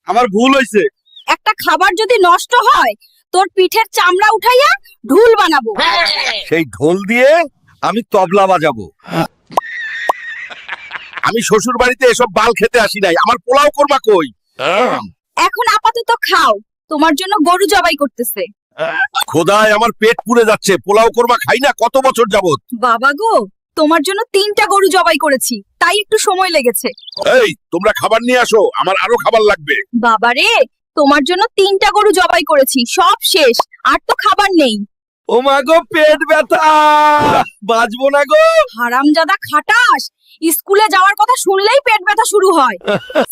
আমার ভুল হইছে। একটা খাবার যদি নষ্ট হয় তোর পিঠের চামড়া উঠাইয়া ঢুল বানাবো। সেই ঢোল দিয়ে আমি তবলা বাজাবো। আমি শ্বশুর বাড়িতে এসব বাল খেতে আসি নাই। আমার পোলাও করবা কই? এখন আপাতত খাও, তোমার জন্য গরু জবাই করতেছে। খোদায় আমার পেট পুড়ে যাচ্ছে। পোলাও করবা খাই না কত বছর যাবত। বাবা গো, তোমার জন্য 3টা গরু জবাই করেছি, তাই একটু সময় লেগেছে। এই তোমরা খাবার নিয়ে আসো, আমার আরো খাবার লাগবে। বাবারে, তোমার জন্য 3টা গরু জবাই করেছি, সব শেষ, আর তো খাবার নেই। ও মা গো, পেট ব্যথা, বাঁচবো না গো। হারামজাদা খাটাস, স্কুলে যাওয়ার কথা শুনলেই পেট ব্যথা শুরু হয়।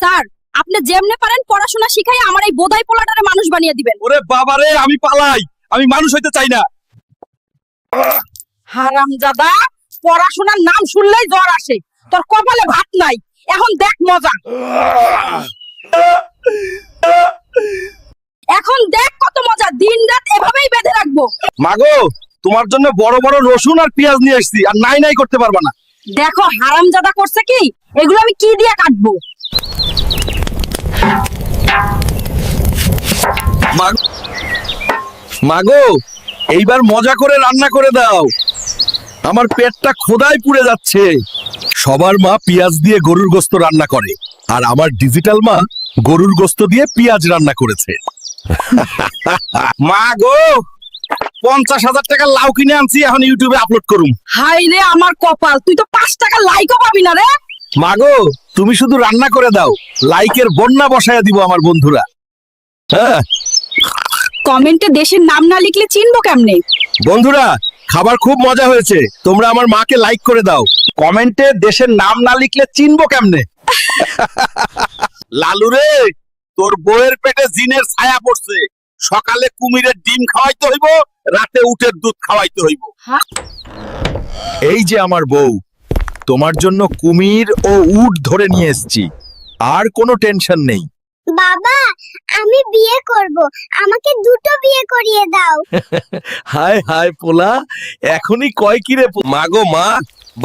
স্যার, আপনি যেমনে পারেন পড়াশোনা শিখাই আমার এই বোধাই পোলাটারে মানুষ বানিয়ে দিবেন। ওরে বাবারে, আমি পালাই, আমি মানুষ হইতে চাই না। হারামজাদা, পড়াশোনার নাম শুনলেই জ্বর আসে, তোর কপালে ভাত নাই। এখন দেখ মজা, এখন দেখ কত মজা। দিন রাত এভাবেই বেঁধে রাখবো। মাগো, তোমার জন্য বড় বড় রসুন আর পেঁয়াজ নিয়ে এসেছি, আর নাই নাই করতে পারবা না। দেখো হারামজাদা করছে কি, এগুলো আমি কি দিয়ে কাটবো? মাগো, এইবার মজা করে রান্না করে দাও, আমার পেটটা খোদায় পুড়ে যাচ্ছে। সবার মা পেঁয়াজ দিয়ে গরুর গোশত রান্না করে, আর আমার ডিজিটাল মা গরুর গোশত দিয়ে পেঁয়াজ রান্না করেছে। মা গো, 50,000 টাকা লাউ কিনে আনছি, এখন ইউটিউবে আপলোড করুম। হাই রে আমার কপাল, তুই তো 5 টাকা লাইকও পাবি না রে। মাগো, তুমি শুধু রান্না করে দাও, লাইকের বন্যা বসায়া দিব আমার বন্ধুরা। হ্যাঁ কমেন্টে দেশের নাম না লিখলে চিনবো কেমনে? বন্ধুরা, খাবার খুব মজা হয়েছে, তোমরা আমার মাকে লাইক করে দাও। কমেন্টে দেশের নাম না লিখলে চিনবো কেমনে? লালু রে, তোর বউয়ের পেটে জিনের ছায়া পড়ছে। সকালে কুমিরের ডিম খাওয়াইতে হইব, রাতে উটের দুধ খাওয়াইতে হইব। হ্যাঁ? এই যে আমার বউ, তোমার জন্য কুমির ও উট ধরে নিয়ে এসেছি, আর কোনো টেনশন নেই। বাবা, আমি বিয়ে করব, আমাকে 2টো বিয়ে করিয়ে দাও। হায় হায় পোলা, এখনই কয় কি রে? মাগো মা,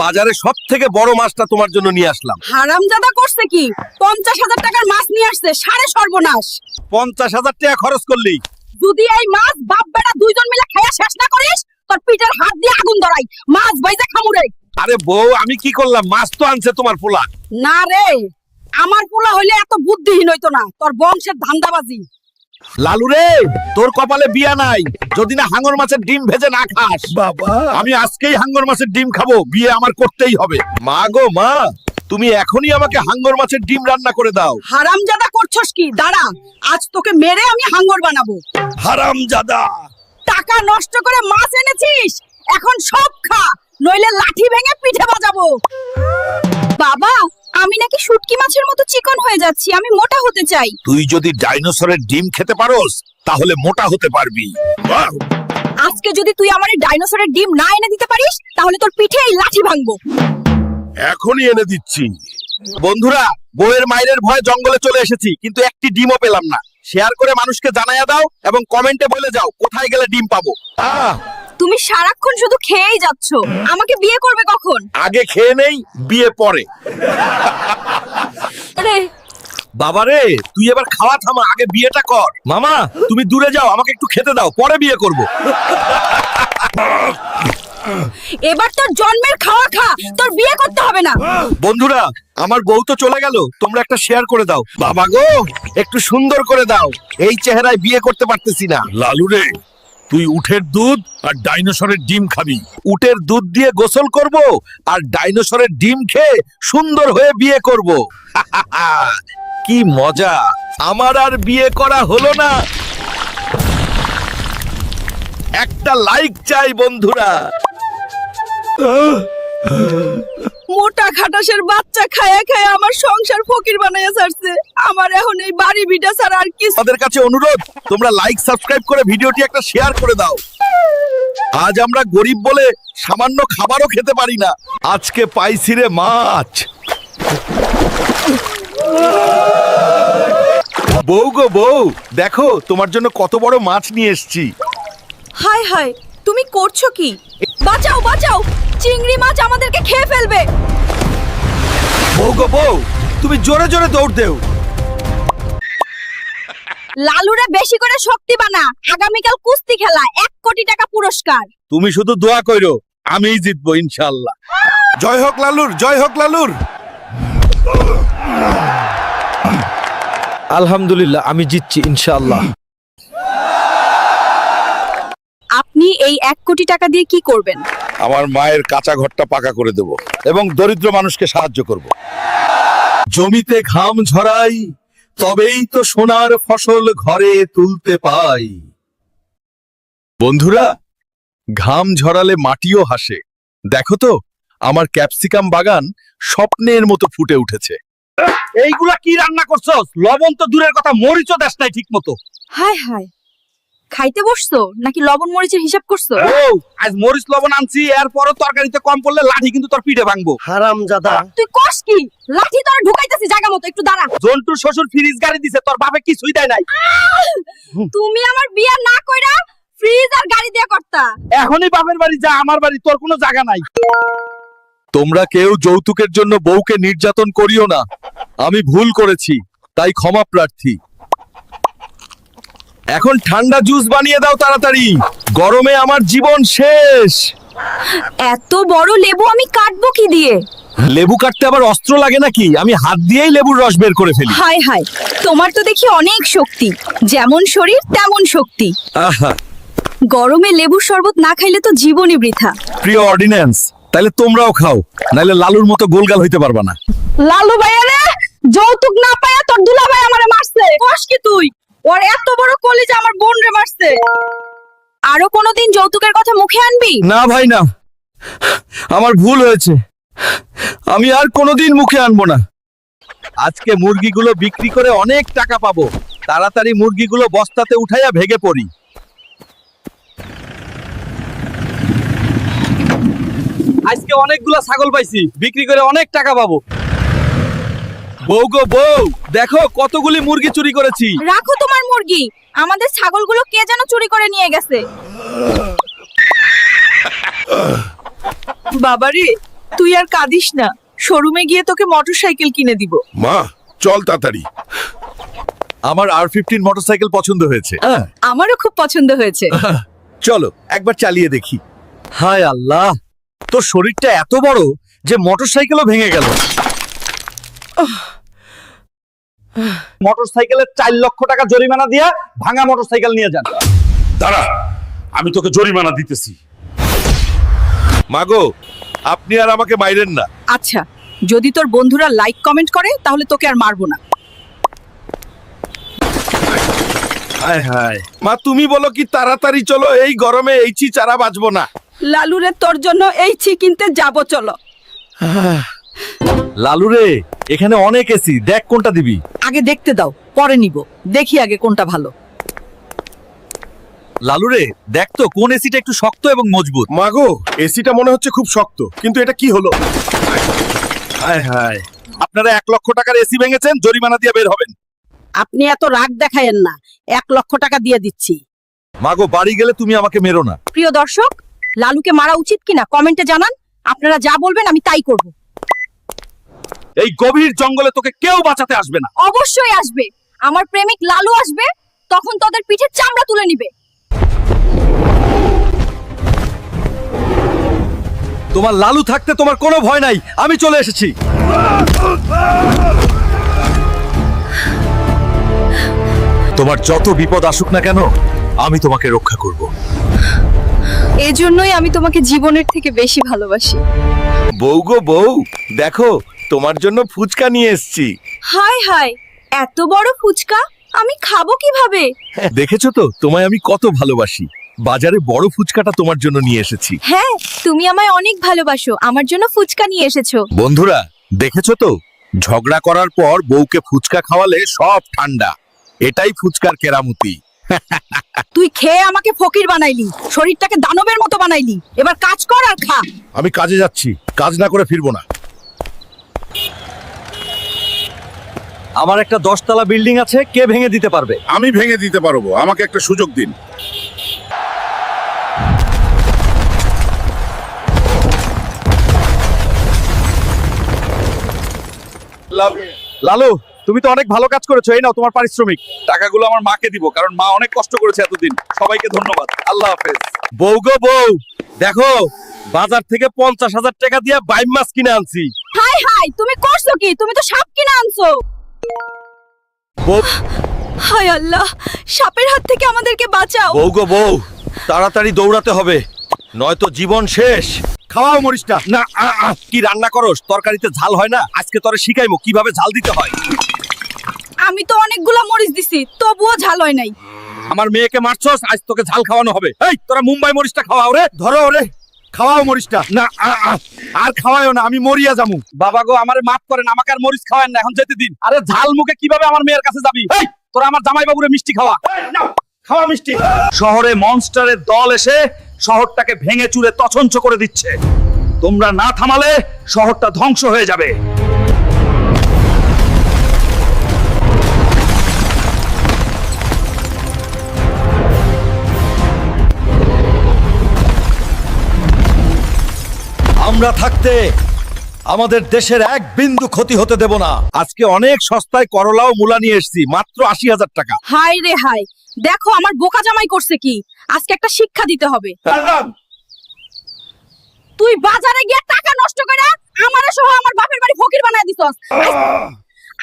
বাজারে সব থেকে বড় মাছটা তোমার জন্য নিয়ে আসলাম। হারামজাদা করছে কি, 50,000 টাকার মাছ নিয়ে আসছে, সাড়ে সর্বনাশ। 50,000 টাকা খরচ করলি? যদি এই মাছ বাপ বেটা দুইজন মিলে খাইয়া শেষ না করিস, তোর পিঠের হাত দিয়ে আগুন ধরাই, মাছ বাইজে খামুরে। আরে বউ, আমি কি করলাম? মাছ তো আনছে তোমার পোলা। না রে, আমার পোলা হইলে এত বুদ্ধিহীন হইতো না, তোর বংশের ধান্দাবাজি। লালু রে, তোর কপালে বিয়া নাই, যদি না হাঙ্গর মাছের ডিম ভেজে না খাস। বাবা, আমি আজকেই হাঙ্গর মাছের ডিম খাবো, বিয়ে আমার করতেই হবে। মা গো মা, তুমি এখনই আমাকে হাঙ্গর মাছের ডিম রান্না করে দাও। হারামজাদা করছস কি? দাঁড়া, আজ তোকে মেরে আমি হাঙ্গর বানাবো। হারামজাদা! টাকা নষ্ট করে মাছ এনেছিস, এখন সব খা, নইলে লাঠি ভেঙে পিঠে বাজাবো। বাবা, আমি নাকি শুটকি মাছের মতো চিকন হয়ে যাচ্ছি, আমি মোটা হতে চাই। তুই যদি ডাইনোসরের ডিম খেতে পারোস, তাহলে মোটা হতে পারবি। বাহ! আজকে যদি তুই আমার এই ডাইনোসরের ডিম না এনে দিতে পারিস, তাহলে তোর পিঠে এই লাঠি ভাঙবো। এখনই এনে দিচ্ছি। বন্ধুরা, বউয়ের মায়ের ভয়ে জঙ্গলে চলে এসেছি, কিন্তু একটি ডিমও পেলাম না। শেয়ার করে মানুষকে জানাইয়া দাও এবং কমেন্টে বলে যাও কোথায় গেলে ডিম পাবো। তুমি সারাক্ষণ শুধু খেয়েই যাচ্ছ, আমাকে বিয়ে করবে কখন? আগে খেয়ে নেই, বিয়ে পরে। আরে বাবারে, তুই এবার খাওয়া থামা, আগে বিয়েটা কর। মামা, তুমি দূরে যাও, আমাকে একটু খেতে দাও, পরে বিয়ে করব। এবার তোর জন্মের খাওয়া খা, তোর বিয়ে করতে হবে না। বন্ধুরা, আমার বউ তো চলে গেল, তোমরা একটা শেয়ার করে দাও। বাবা গো, একটু সুন্দর করে দাও, এই চেহারায় বিয়ে করতে পারতেছি না। লালু রে, তুই উটের দুধ আর ডাইনোসরের ডিম খাবি। উটের দুধ দিয়ে গোসল করব, আর ডাইনোসরের ডিম খেয়ে সুন্দর হয়ে বিয়ে করব। কি মজা! আমার আর বিয়ে করা হলো না। একটা লাইক চাই বন্ধুরা। মোটা খাটাসের বাচ্চা খায়া খায়া আমার সংসার ফকির বানাইয়া ছাড়ছে, আমার এখন এই বাড়ি ভিটা ছাড়া আর কিছু। আমাদের কাছে অনুরোধ, তোমরা লাইক সাবস্ক্রাইব করে ভিডিওটি একটা শেয়ার করে দাও। আজ আমরা গরিব বলে সামান্য খাবারও খেতে পারি না, আজকে পাইছি রে মাছ। বউ গো বউ, দেখো তোমার জন্য কত বড় মাছ নিয়ে এসেছি। হায় হায়, তুমি করছো কি? বাঁচাও বাঁচাও, চিংড়ি মাছ আমাদেরকে খেয়ে ফেলবে। বউ গো বউ, তুমি জোরে জোরে দৌড় দেও। লালুরে বেশি করে শক্তি বানা, আগামীকাল কুস্তি খেলা, 1 কোটি টাকা পুরস্কার। তুমি শুধু দোয়া কইরো, আমিই জিতবো ইনশাআল্লাহ। জয় হোক লালুর, জয় হোক লালুর। আলহামদুলিল্লাহ, আমি জিতছি ইনশাআল্লাহ। আপনি এই 1 কোটি টাকা দিয়ে কি করবেন? আমার মায়ের কাঁচা ঘরটা পাকা করে দেব এবং দরিদ্র মানুষকে সাহায্য করব। জমিতে ঘাম ঝরাই, তবেই তো সোনার ফসল ঘরে তুলতে পাই। বন্ধুরা, ঘাম ঝরালে মাটিও হাসে। দেখো তো, আমার ক্যাপসিকাম বাগান স্বপ্নের মতো ফুটে উঠেছে। এইগুলা কি রান্না করছস? লবণ তো দূরের কথা, মরিচও দেশ নাই ঠিক মতো। হায় হায়, খাইতে বসছো নাকি লবণ মরিচের হিসাব করছো? আজ মরিচ লবণ আনছি, এরপরও তরকারিতে কম পড়লে লাঠি কিন্তু তোর পিঠে ভাঙবো। হারামজাদা। তুই কস কি? লাঠি তোরা ঢুকাইতেছি জায়গা মতো, একটু দাঁড়া। জন্টুর শ্বশুর ফ্রিজ গাড়ি দিছে, তোর বাপে কিছুই দেয় নাই। তুমি আমার বিয়া না কইরা ফ্রিজ আর গাড়ি দিয়ে করতা। এখনই বাপের বাড়ি যা, আমার বাড়ি তোর কোনো জায়গা নাই। তোমরা কেউ যৌতুকের জন্য বউকে নির্যাতন করিও না। আমি ভুল করেছি, তাই ক্ষমা প্রার্থী। এখন ঠান্ডা জুস বানিয়ে দাও তাড়াতাড়ি, গরমে আমার জীবন শেষ। এত বড় লেবু আমি কাটবো কি দিয়ে? লেবু কাটতে আবার অস্ত্র লাগে নাকি? আমি হাত দিয়েই লেবুর রস বের করে ফেলি। হায় হায়, তোমার তো দেখি অনেক শক্তি, যেমন শরীর তেমন শক্তি। আহা, গরমে লেবুর শরবত না খাইলে তো জীবনই বৃথা। প্রিয় অর্ডিন্যান্স, তাহলে তোমরাও খাও, নাইলে লালুর মতো গোলগাল হইতে পারবা না। লালু ভাইয়া রে, যৌতুক না পায়া তোর দুলাভাই আমারে মারছে। কস কি তুই? ওর এত বড় কলিজা আমার বোন রে মারছে। আরো কোনোদিন যৌতুকের কথা মুখে আনবি? না ভাই না, আমার ভুল হয়েছে, আমি আর কোনোদিন মুখে আনবো না। আজকে মুরগিগুলো বিক্রি করে অনেক টাকা পাবো। তাড়াতাড়ি মুরগিগুলো বস্তাতে উঠাইয়া ভেগে পড়ি। আজকে অনেকগুলো ছাগল পাইছি, বিক্রি করে অনেক টাকা পাবো। বউ গো বউ, দেখো কতগুলি মুরগি চুরি করেছি। রাখো তোমার মুরগি, আমাদের ছাগলগুলো কে যেন চুরি করে নিয়ে গেছে। বাবারে, তুই আর কাঁদিস না, শোরুমে গিয়ে তোকে মোটরসাইকেল কিনে দিব। মা চল তাড়াতাড়ি। আমার R15 মোটরসাইকেল পছন্দ হয়েছে। আমারও খুব পছন্দ হয়েছে। চলো একবার চালিয়ে দেখি। হায় আল্লাহ, তোর শরীরটা এত বড় যে মোটরসাইকেলও ভেঙে গেল। মোটরসাইকেলের 4 লক্ষ টাকা জরিমানা দিয়া ভাঙা মোটরসাইকেল নিয়ে যান। দাঁড়া, আমি তোকে জরিমানা দিতেছি। মাগো, আপনি আর আমাকে মাইরেন না। আচ্ছা, যদি তোর বন্ধুরা লাইক কমেন্ট করে তাহলে তোকে আর মারবো না। হায় হায়, মা তুমি বলো কি তাড়াতাড়ি চলো, এই গরমে এই চারা বাঁচবো না। লালুরে, তোর জন্য এই কিনতে যাব, চলো। লালু রে, এখানে অনেক এসি, দেখ কোনটা দিবি। আগে দেখতে দাও, পরে নিব। দেখি আগে কোনটা ভালো। লালু রে, দেখ তো কোন এসিটা একটু শক্ত এবং মজবুত। মাগো, এসিটা মনে হচ্ছে খুব শক্ত, কিন্তু এটা কি হলো? হায় হায়, আপনারা 1 লক্ষ টাকার এসি ভেঙেছেন, জরিমানা দিয়ে বের হবেন। আপনি এত রাগ দেখায়েন না, 1 লক্ষ টাকা দিয়ে দিচ্ছি। মাগো, বাড়ি গেলে তুমি আমাকে মেরো না। প্রিয় দর্শক, লালুকে মারা উচিত কিনা কমেন্টে জানান। আপনারা যা বলবেন আমি তাই করব। এই গভীর জঙ্গলে তোকে কেউ বাঁচাতে আসবে না। অবশ্যই আসবে, আমার প্রেমিক লালু আসবে, তখন তোদের পিঠের চামড়া তুলে নিবে। তোমার লালু থাকতে তোমার কোনো ভয় নাই, আমি চলে এসেছি। তোমার যত বিপদ আসুক না কেন, আমি তোমাকে রক্ষা করব। এজন্যই আমি তোমাকে জীবনের থেকে বেশি ভালোবাসি। বউ গো বউ, দেখো তোমার জন্য ফুচকা নিয়ে এসেছি। হায় হায়, এত বড় ফুচকা আমি খাবো কিভাবে? দেখেছো তো তোমায় আমি কত ভালোবাসি। বাজারে বড় ফুচকাটা তোমার জন্য নিয়ে এসেছি। হ্যাঁ, তুমি আমায় অনেক ভালোবাসো, আমার জন্য ফুচকা নিয়ে এসেছো। বন্ধুরা, দেখেছো তো, ঝগড়া করার পর বউকে ফুচকা খাওয়ালে সব ঠান্ডা। এটাই ফুচকার কেরামতি। তুই খেয়ে আমাকে ফকির বানাইলি, শরীরটাকে দানবের মতো বানাইলি। এবার কাজ কর আর খা। আমি কাজে যাচ্ছি, কাজ না করে ফিরবো না। আমার একটা 10 তলা বিল্ডিং আছে, কে ভেঙে দিতে পারবে? আমি ভেঙে দিতে পারবো, আমাকে একটা সুযোগ দিন। লালু, তুমি তো অনেক ভালো কাজ করেছো, এই নাও তোমার পারিশ্রমিক। টাকাগুলো আমার মাকে দিব, কারণ মা অনেক কষ্ট করেছে এতদিন। সবাইকে ধন্যবাদ, আল্লাহ হাফেজ। বউ গো বউ, দেখো বাজার থেকে 50,000 টাকা দিয়ে বাইম মাছ কিনে আনছি। হাই হাই, তুমি করছো কি? তুমি তো সাপ কিনে আনছো। বউ হায় আল্লাহ, সাপের হাত থেকে আমাদেরকে বাঁচাও। বউ গো বউ, তাড়াতাড়ি দৌড়াতে হবে, নয়তো জীবন শেষ। খাওয়াও মরিচটা। না কি রান্না করস? তরকারিতে ঝাল হয় না? আজকে তোরে শিখাইমু কিভাবে ঝাল দিতে হয়। আমি তো অনেকগুলা মরিচ দিছি, তবুও ঝাল হয় নাই। আমার মেয়েকে মারছস, আজ তোকে ঝাল খাওয়ানো হবে। এই তোরা মুম্বাই মরিচটা খাওয়াও রে। ধরো ওরে, খাওয়াও মরিচটা। না আর খাওয়ায়ও না, আমি মরিয়া যামু। বাবা গো, আমারে মাফ করেন, আমাকে আর মরিচ খাওয়ান না, এখন যেতে দিন। আরে ঝাল মুখে কিভাবে আমার মেয়ের কাছে যাবি? এই তোরা আমার জামাই বাবুরে মিষ্টি খাওয়া। নাও খাওয়া মিষ্টি। শহরে মনস্টারের দল এসে শহরটাকে ভেঙে চুরে তছনছ করে দিচ্ছে। তোমরা না থামালে শহরটা ধ্বংস হয়ে যাবে। আমরা থাকতে আমাদের দেশের এক বিন্দু ক্ষতি হতে দেব না। আজকে অনেক সস্তায় করলা ও মূলা নিয়ে এসেছি, মাত্র 80,000 টাকা। হাই রে হাই, দেখো আমার বোকা জামাই করছে কি। আজকে একটা শিক্ষা দিতে হবে। তুই বাজারে গিয়ে টাকা নষ্ট করে আমারে সহ আমার বাপের বাড়ি ফকির বানায় দিছস।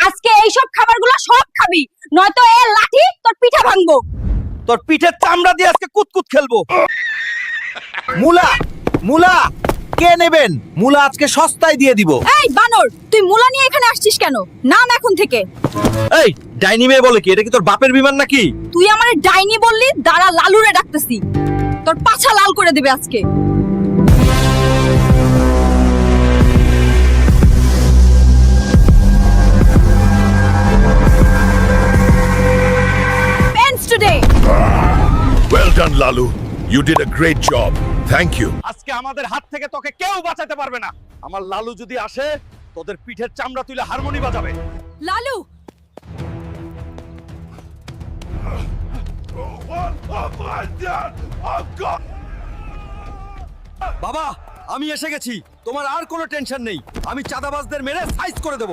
আজকে এই সব খাবারগুলো সব খাবি, নয়তো এ লাঠি তোর পিঠা ভাঙবো। তোর পিঠের চামড়া দিয়ে আজকে কুতকুত খেলবো। মূলা মূলা কে নেবেন? মূলা আজকে সস্তায় দিয়ে দিব। এই বানর, তুই মুলা নিয়ে এখানে আসছিস কেন? নাম এখন থেকে। এই ডাইনি মেয়ে বলে কি? এটা কি তোর বাপের বিমান নাকি? তুই আমারে ডাইনি বললি, দাঁড়া লালুরে ডাকতেছি। তোর পাছা লাল করে দেবে আজকে। Pens today. Well done, Lalu. You did a great job. Thank you. আজকে আমাদের হাত থেকে তোকে কেউ বাঁচাতে পারবে না। আমার লালু যদি আসে, তোদের পিঠের চামড়া তুলে হারমোনি বাজাবে। লালু, বাবা আমি এসে গেছি, তোমার আর কোনো টেনশন নেই। আমি চাঁদাবাজদের মেরে সাইজ করে দেব।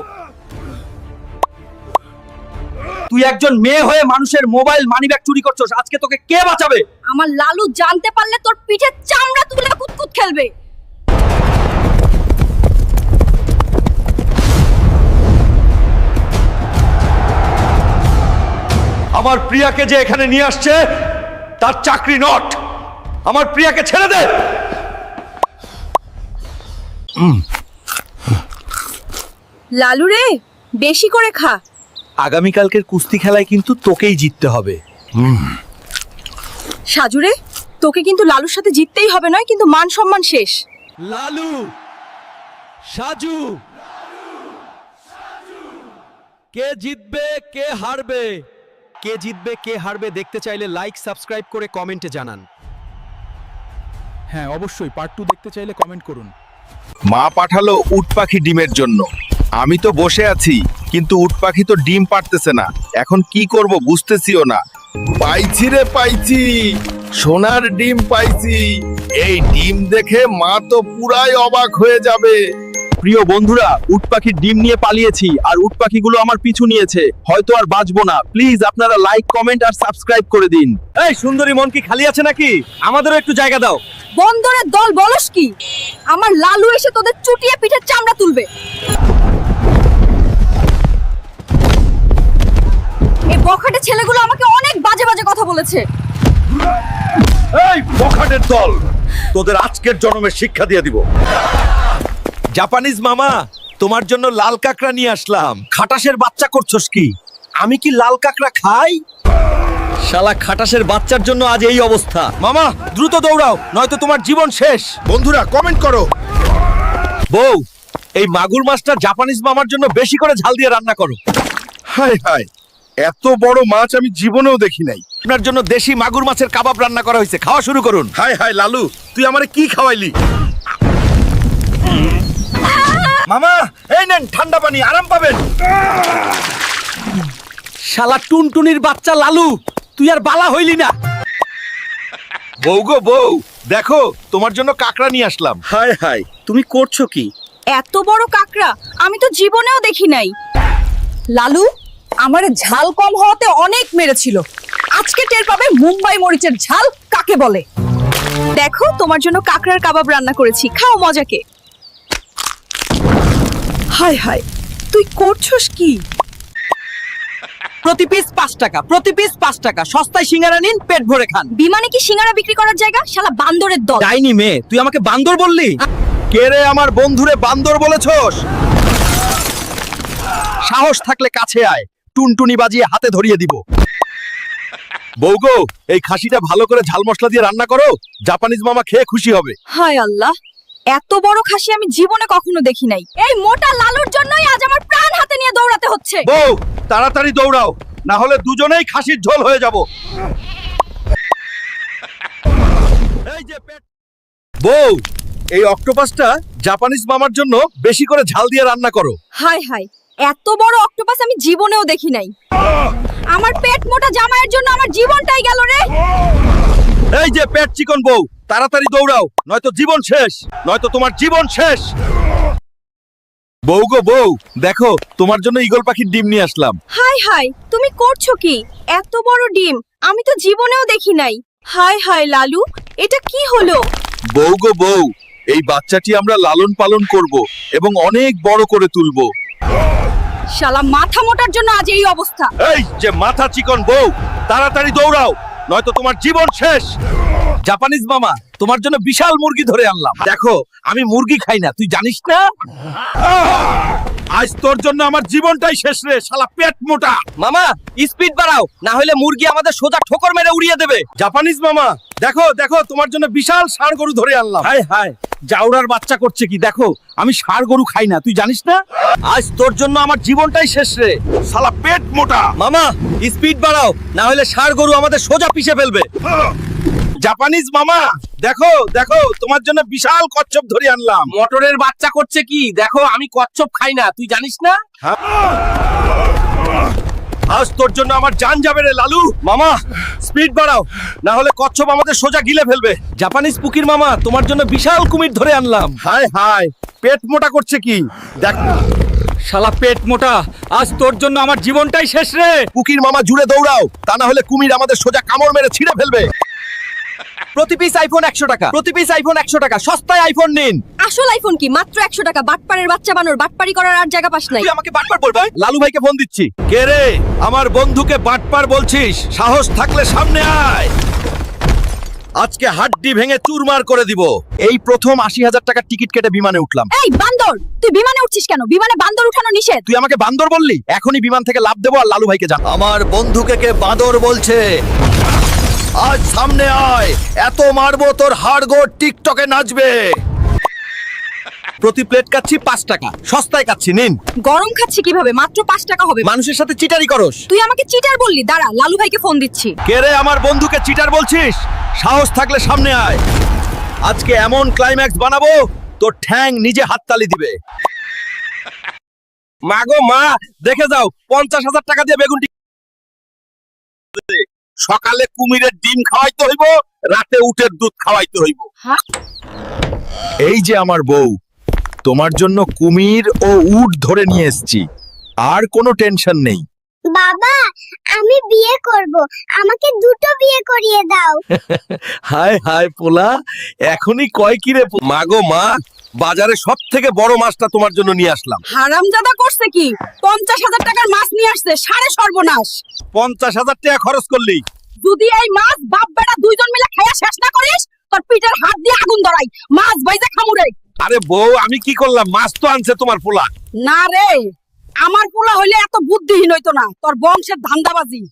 তুই একজন মেয়ে হয়ে মানুষের মোবাইল মানিব্যাগ চুরি করছস, আজকে তোকে কে বাঁচাবে? আমার লালু জানতে পারলে তোর পিঠের চামড়া তুলে কুতকুত খেলবে। আমার প্রিয়াকে যে এখানে নিয়ে আসছে তার চাকরি নট। আমার প্রিয়াকে ছেড়ে দে। লালু রে, বেশি করে খা। আগামীকালকের কুস্তি খেলায় কিন্তু তোকেই জিততে হবে। সাজু রে, তোকে কিন্তু লালুর সাথে জিততেই হবে, নয় কিন্তু মান সম্মান শেষ। লালু, সাজু, কে জিতবে কে হারবে? কে জিতবে কে হারবে দেখতে চাইলে লাইক সাবস্ক্রাইব করে কমেন্টে জানান। হ্যাঁ অবশ্যই, পার্ট 2 দেখতে চাইলে কমেন্ট করুন। মা পাঠালো উট পাখি ডিমের জন্য। আমি তো বসে আছি, কিন্তু উট পাখি তো ডিম পারতেছে না। এখন কি করব বুঝতেছিও না। পাইছি রে পাইছি, সোনার ডিম পাইছি। এই ডিম দেখে মা তো পুরাই অবাক হয়ে যাবে। প্রিয় বন্ধুরা, উট পাখির ডিম নিয়ে পালিয়েছি আর উট পাখিগুলো আমার পিছু নিয়েছে। হয়তো আর বাঁচবো না। প্লিজ আপনারা লাইক কমেন্ট আর সাবস্ক্রাইব করে দিন। এই সুন্দরী মন কি খালি আছে নাকি? আমাদেরও একটু জায়গা দাও। বন্দরের দল বলস কি? আমার লালু এসে তোদের চুটিয়ে পিঠের চামড়া তুলবে। এই বখাটে ছেলেগুলো আমাকে অনেক বাজে বাজে কথা বলেছে। এই বখাটের দল, তোদের আজকের জন্মের শিক্ষা দিয়ে দিব। জাপানিজ মামা, তোমার জন্য লাল কাঁকড়া নিয়ে আসলাম। খাটাসের বাচ্চা করছস কি? আমি কি লাল কাঁকড়া খাই? শালা খাটাসের বাচ্চার জন্য আজ এই অবস্থা। মামা দ্রুত দৌড়াও, নয়তো তোমার জীবন শেষ। বন্ধুরা কমেন্ট করো। বউ, এই মাগুর মাছটা জাপানিজ মামার জন্য বেশি করে ঝাল দিয়ে রান্না করো। হাই হাই, এত বড় মাছ আমি জীবনেও দেখি নাই। আপনার জন্য দেশি মাগুর মাছের কাবাব রান্না করা হয়েছে, খাওয়া শুরু করুন। হাই হাই লালু, তুই আমারে কি খাওয়াইলি? মামা এই নেন ঠান্ডা পানি, আরাম পাবেন। শালা টুনটুনির বাচ্চা লালু, তুই আর বালা হইলি না। বউ গো বউ, দেখো তোমার জন্য কাকড়া নিয়ে আসলাম। হাই হাই, তুমি করছো কি? এত বড় কাকড়া আমি তো জীবনেও দেখি নাই। লালু, আমারে ঝাল কম হওয়াতে অনেক মেরেছিল। আজকে টের পাবে মুম্বাই মরিচের ঝাল কাকে বলে। দেখো তোমার জন্য কাকড়ার কাবাব রান্না করেছি, খাও মজাকে। হায় হায়, তুই করছস কি? প্রতি পিস 5 টাকা, প্রতি পিস 5 টাকা। সস্তায় সিঙ্গারা নিন, পেট ভরে খান। বিমানে কি সিঙ্গারা বিক্রি করার জায়গা? শালা বান্দরের দল। ডাইনি মেয়ে, তুই আমাকে বান্দর বললি? কে রে আমার বন্ধুরে বান্দর বলেছস? সাহস থাকলে কাছে আয়, টুনটুনি বাজিয়ে হাতে ধরিয়ে দিব। বউগো, এই খাসিটা ভালো করে ঝাল মশলা দিয়ে রান্না করো, জাপানিজ মামা খেয়ে খুশি হবে। হায় আল্লাহ, এত বড় খাসি আমি জীবনে কখনো দেখি নাই। এই মোটা লালুর জন্যই আজ আমার প্রাণ হাতে নিয়ে দৌড়াতে হচ্ছে। বউ তাড়াতাড়ি দৌড়াও, না হলে দুজনেই খাসির ঝোল হয়ে যাব। এই যে বউ, এই অক্টোপাসটা জাপানিজ মামার জন্য বেশি করে ঝাল দিয়ে রান্না করো। হায় হায়, এত বড় অক্টোপাস আমি জীবনেও দেখি নাই। আমার পেট মোটা জামাইয়ের জন্য আমার জীবনটাই গেল রে। এই যে পেট চিকন বউ, তাড়াতাড়ি দৌড়াও, নয়তো জীবন শেষ, নয়তো তোমার জীবন শেষ। বউ গো বউ, দেখো তোমার জন্য ঈগল পাখির ডিম নিয়ে আসলাম। হায় হায়, তুমি করছো কি? এত বড় ডিম আমি তো জীবনেও দেখি নাই। হায় হায় লালু, এটা কি হলো? বউ গো বউ, এই বাচ্চাটি আমরা লালন পালন করব এবং অনেক বড় করে তুলবো। শালা মাথা মোটার জন্য আজ এই অবস্থা। এই যে মাথা চিকন বউ, তাড়াতাড়ি দৌড়াও, নয়তো তোমার জীবন শেষ। জাপানিজ মামা, তোমার জন্য বিশাল মুরগি ধরে আনলাম। দেখো আমি মুরগি খাই না, তুই জানিস না? আজ তোর জন্য আমার জীবনটাই শেষ রে, শালা পেট মোটা। মামা স্পিড বাড়াও, না হলে মুরগি আমাদের সোজা ঠোকর মেরে উড়িয়ে দেবে। জাপানিজ মামা, দেখো দেখো তোমার জন্য বিশাল ষাঁড় গরু ধরে আনলাম। হায় হায়, জাউরার বাচ্চা করছে কি দেখো, আমি ষাঁড় গরু খাই না, তুই জানিস না? আজ তোর জন্য আমার জীবনটাই শেষ রে, শালা পেট মোটা। মামা স্পিড বাড়াও, না হলে ষাঁড় গরু আমাদের সোজা পিষে ফেলবে। জাপানিজ মামা, দেখো দেখো তোমার জন্য বিশাল কচ্ছপ ধরে আনলাম। মটরের বাচ্চা করছে কি দেখো, আমি কচ্ছপ খাই না, তুই জানিস না? আজ তোর জন্য আমার জান যাবে রে লালু। মামা স্পিড বাড়াও, না হলে কচ্ছপ আমাদের সোজা গিলে ফেলবে। জাপানিজ পুকির মামা, তোমার জন্য বিশাল কুমির ধরে আনলাম। হায় হায়, পেট মোটা করছে কি দেখ। শালা পেট মোটা, আজ তোর জন্য আমার জীবনটাই শেষ রে। কুকির মামা জুড়ে দৌড়াও, তা না হলে কুমির আমাদের সোজা কামড় মেরে ছিঁড়ে ফেলবে। প্রতি পিস আইফোন 100 টাকা, প্রতি পিস আইফোন 100 টাকা। সস্তায় আইফোন নিন। আসল আইফোন কি মাত্র 100 টাকা? বাটপাড়ের বাচ্চা বানর, বাটপাড়ি করার আর জায়গা পাস নাই। তুই আমাকে বাটপার বলবি? লালু ভাইকে ফোন দিচ্ছি। কে রে, আমার বন্ধুকে বাটপার বলছিস? সাহস থাকলে সামনে আয়, আজকে হাড্ডি ভেঙে চুরমার করে দিব। এই প্রথম 80,000 টাকার টিকিট কেটে বিমানে উঠলাম। এই বান্দর, তুই বিমানে উঠছিস কেন? বিমানে বান্দর উঠানো নিষেধ। তুই আমাকে বান্দর বললি, এখনই বিমান থেকে লাফ দেবো আর লালু ভাইকে জান। আমার বন্ধুকে কে বাঁদর বলছে? আজ সামনে আয়, এত মারবো তোর হাড়গোড় টিকটকে নাচবে। প্রতি প্লেট খাচ্ছি 5 টাকা, সস্তায় খাচ্ছি, নিন। গরম খাচ্ছি কিভাবে? মাত্র 5 টাকা হবে। মানুষের সাথে চিটারি করস? তুই আমাকে চিটার বললি? দাঁড়া, লালু ভাইকে ফোন দিচ্ছি। কে রে, আমার বন্ধুকে চিটার বলছিস? সাহস থাকলে সামনে আয়, আজকে এমন ক্লাইম্যাক্স বানাবো তোর ঠ্যাং নিজে হাততালি দিবে। মা গো মা, দেখে যাও 50,000 টাকা দিয়ে বেগুন সকালে কুমিরের ডিম খাওয়াইতে হইব, রাতে উটের দুধ খাওয়াইতে হইব। হ্যাঁ? এই যে আমার বউ, তোমার জন্য কুমির ও উট ধরে নিয়ে এসেছি, আর কোনো টেনশন নেই। বাবা, আমি বিয়ে করব, আমাকে দুটো বিয়ে করিয়ে দাও। হায় হায় পোলা, এখনই কয় কি রে? মা গো মা, বাজারে সব থেকে বড় মাছটা তোমার জন্য নিয়ে আসলাম। হারামজাদা করছে কি? 50,000 টাকার মাছ নিয়ে আসছে, সাড়ে সর্বনাশ। 50,000 টাকা খরচ করলি। যদি এই মাছ বাপ বেটা দুইজন মিলে খাইয়া শেষ না করিস, তোর পিঠের হাত দিয়ে আগুন ধরাই, মাছ বাইজে খামুরে। আরে বউ, আমি কি করলাম? মাছ তো আনছে তোমার পোলা। না রে, আমার পোলা হইলে এত বুদ্ধিহীন হইতো না, তোর বংশের ধান্দাবাজি।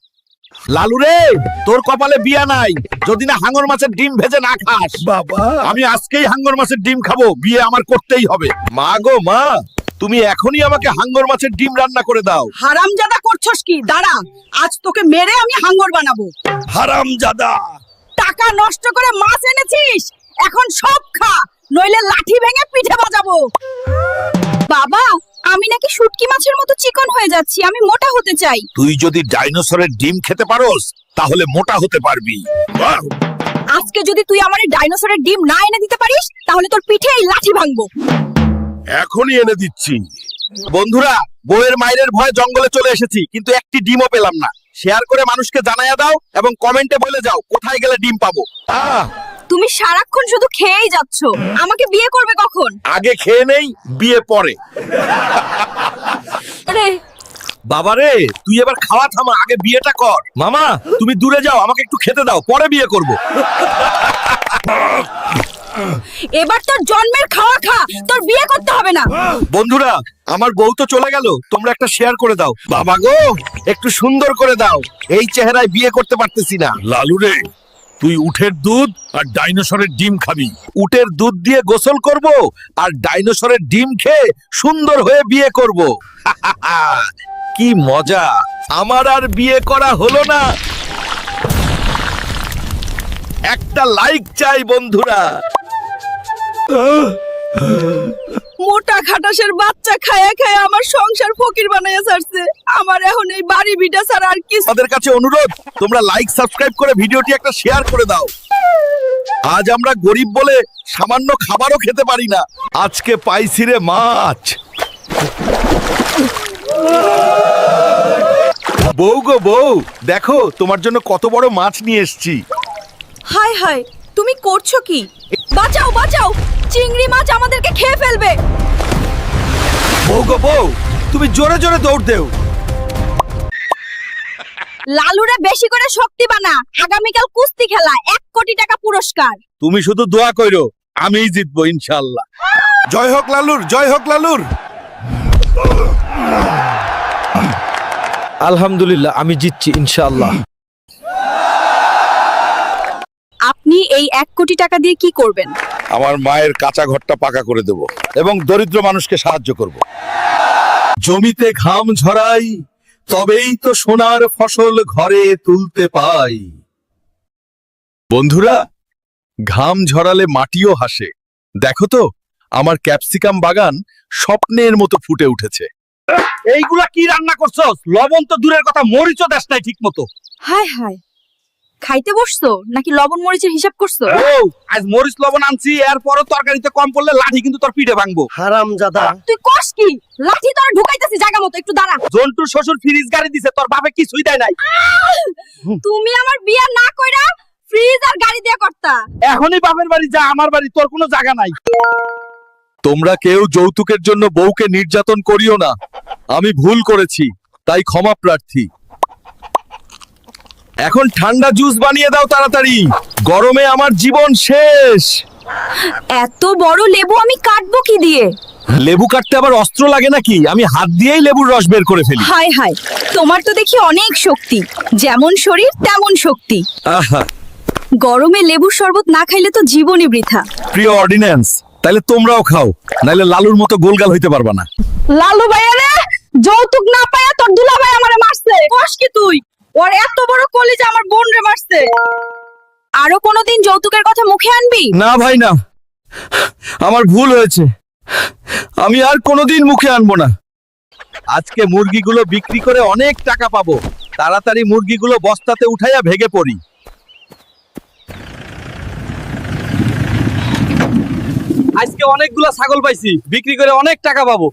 লালু রে, তোর কপালে বিয়া নাই, যদি না হাঙ্গর মাছের ডিম ভেজে না খাস। বাবা, আমি আজকেই হাঙ্গর মাছের ডিম খাবো, বিয়ে আমার করতেই হবে। মা গো মা, তুমি এখনই আমাকে হাঙ্গর মাছের ডিম রান্না করে দাও। হারামজাদা করছস কি? দাঁড়া, আজ তোকে মেরে আমি হাঙ্গর বানাবো। হারামজাদা, টাকা নষ্ট করে মাছ এনেছিস, এখন সব খা, নইলে লাঠি ভেঙে পিঠে বাজাবো। বাবা, আমি নাকি শুটকি মাছের মতো চিকন হয়ে যাচ্ছি, আমি মোটা হতে চাই। তুই যদি ডাইনোসরের ডিম খেতে পারোস, তাহলে মোটা হতে পারবি। আজকে যদি তুই আমার এই ডাইনোসরের ডিম না এনে দিতে পারিস, তাহলে তোর পিঠে এই লাঠি ভাঙবো। এখনই এনে দিচ্ছি। বন্ধুরা, বউয়ের মায়ের ভয়ে জঙ্গলে চলে এসেছি, কিন্তু একটি ডিমও পেলাম না। শেয়ার করে মানুষকে জানায়া দাও এবং কমেন্টে বলে যাও কোথায় গেলে ডিম পাবো। তুমি সারাক্ষণ শুধু খেয়েই যাচ্ছ। আমাকে বিয়ে করবে কখন? আগে খেয়ে নেই, বিয়ে পরে। আরে বাবারে, তুই এবার খাওয়া থামা, আগে বিয়েটা কর। মামা, তুমি দূরে যাও, আমাকে একটু খেতে দাও, পরে বিয়ে করব। এবার তোর জন্মের খাওয়া খা, তোর বিয়ে করতে হবে না। বন্ধুরা, আমার বউ তো চলে গেল, তোমরা একটা শেয়ার করে দাও। বাবা গো, একটু সুন্দর করে দাও, এই চেহারায় বিয়ে করতে পারতেছি না। লালু রে, তুই উটের দুধ আর ডাইনোসরের ডিম খাবি। উটের দুধ দিয়ে গোসল করব আর ডাইনোসরের ডিম খেয়ে সুন্দর হয়ে বিয়ে করব। কি মজা! আমার আর বিয়ে করা হলো না। একটা লাইক চাই বন্ধুরা। মোটা খাটাসের বাচ্চা খায়া খায়া আমার সংসার ফকির বানাইয়া ছাড়ছে। আমার এখন এই বাড়ি ভিটা ছাড়া আর কিছু। আমাদের কাছে অনুরোধ, তোমরা লাইক সাবস্ক্রাইব করে ভিডিওটি একটা শেয়ার করে দাও। আজ আমরা গরিব বলে সামান্য খাবারও খেতে পারি না। আজকে পাইছি রে মাছ। বউ গো বউ, দেখো তোমার জন্য কত বড় মাছ নিয়ে এসেছি। হায় হায়, তুমি করছো কি? বাঁচাও বাঁচাও, চিংড়ি মাছ আমাদেরকে খেয়ে ফেলবে। বউ গো বউ, তুমি জোরে জোরে দৌড় দেও। লালুরে বেশি করে শক্তি বানা, আগামীকাল কুস্তি খেলা, 1 কোটি টাকা পুরস্কার। তুমি শুধু দোয়া কইরো, আমিই জিতবো ইনশাআল্লাহ। জয় হোক লালুর, জয় হোক লালুর। আলহামদুলিল্লাহ, আমি জিতছি ইনশাআল্লাহ। আপনি এই 1 কোটি টাকা দিয়ে কি করবেন? আমার মায়ের কাঁচা ঘরটা পাকা করে দেব এবং দরিদ্র মানুষকে সাহায্য করব। জমিতে ঘাম ঝরাই, তবেই তো সোনার ফসল ঘরে তুলতে পাই। বন্ধুরা, ঘাম ঝরালে মাটিও হাসে। দেখো তো, আমার ক্যাপসিকাম বাগান স্বপ্নের মতো ফুটে উঠেছে। এইগুলা কি রান্না করছস? লবণ তো দূরের কথা, মরিচও দেশ নাই ঠিক মতো। হায় হায়, খাইতে বসছো নাকি লবণ মরিচের হিসাব করছো? আজ মরিচ লবণ আনছি, এরপরও তরকারিতে কম পড়লে লাঠি কিন্তু তোর পিঠে ভাঙবো। তুই কস কি? লাঠি তোর ঢুকাইতেছি, জায়গা মতো একটু দাঁড়া। জন্টুর শ্বশুর ফ্রিজ গাড়ি দিছে, তোর বাপে কিছুই দেয় নাই। তুমি আমার বিয়ে না কইরা ফ্রিজ আর গাড়ি দিয়ে করতা। এখনই বাপের বাড়ি যা, আমার বাড়ি তোর কোনো জায়গা নাই। তোমরা কেউ যৌতুকের জন্য বউকে নির্যাতন করিও না। আমি ভুল করেছি, তাই ক্ষমা প্রার্থী। এখন ঠান্ডা জুস বানিয়ে দাও তাড়াতাড়ি, গরমে আমার জীবন শেষ। এত বড় লেবু আমি কাটবো কি দিয়ে? লেবু কাটতে আবার অস্ত্র লাগে নাকি? আমি হাত দিয়েই লেবুর রস বের করে ফেলি। হায় হায়, তোমার তো দেখি অনেক শক্তি। যেমন শরীর তেমন শক্তি। আহা, গরমে লেবুর শরবত না খাইলে তো জীবনই বৃথা। প্রিয় অর্ডিন্যান্স, তাহলে তোমরাও খাও, নাইলে লালুর মতো গোলগাল হইতে পারবা না। লালু ভাইয়া রে, যৌতুক না পায়া তোর দুলাভাই আমারে মারছে। কস কি তুই? ওর এত বড় কলিজা আমার বোন রে মারছে। আরো কোনোদিন যৌতুকের কথা মুখে আনবি? না ভাই না, আমার ভুল হয়েছে, আমি আর কোনোদিন মুখে আনবো না। আজকে মুরগিগুলো বিক্রি করে অনেক টাকা পাবো। তাড়াতাড়ি মুরগিগুলো বস্তাতে উঠাইয়া ভেগে পড়ি। আজকে অনেকগুলা ছাগল পাইছি, বিক্রি করে অনেক টাকা পাবো।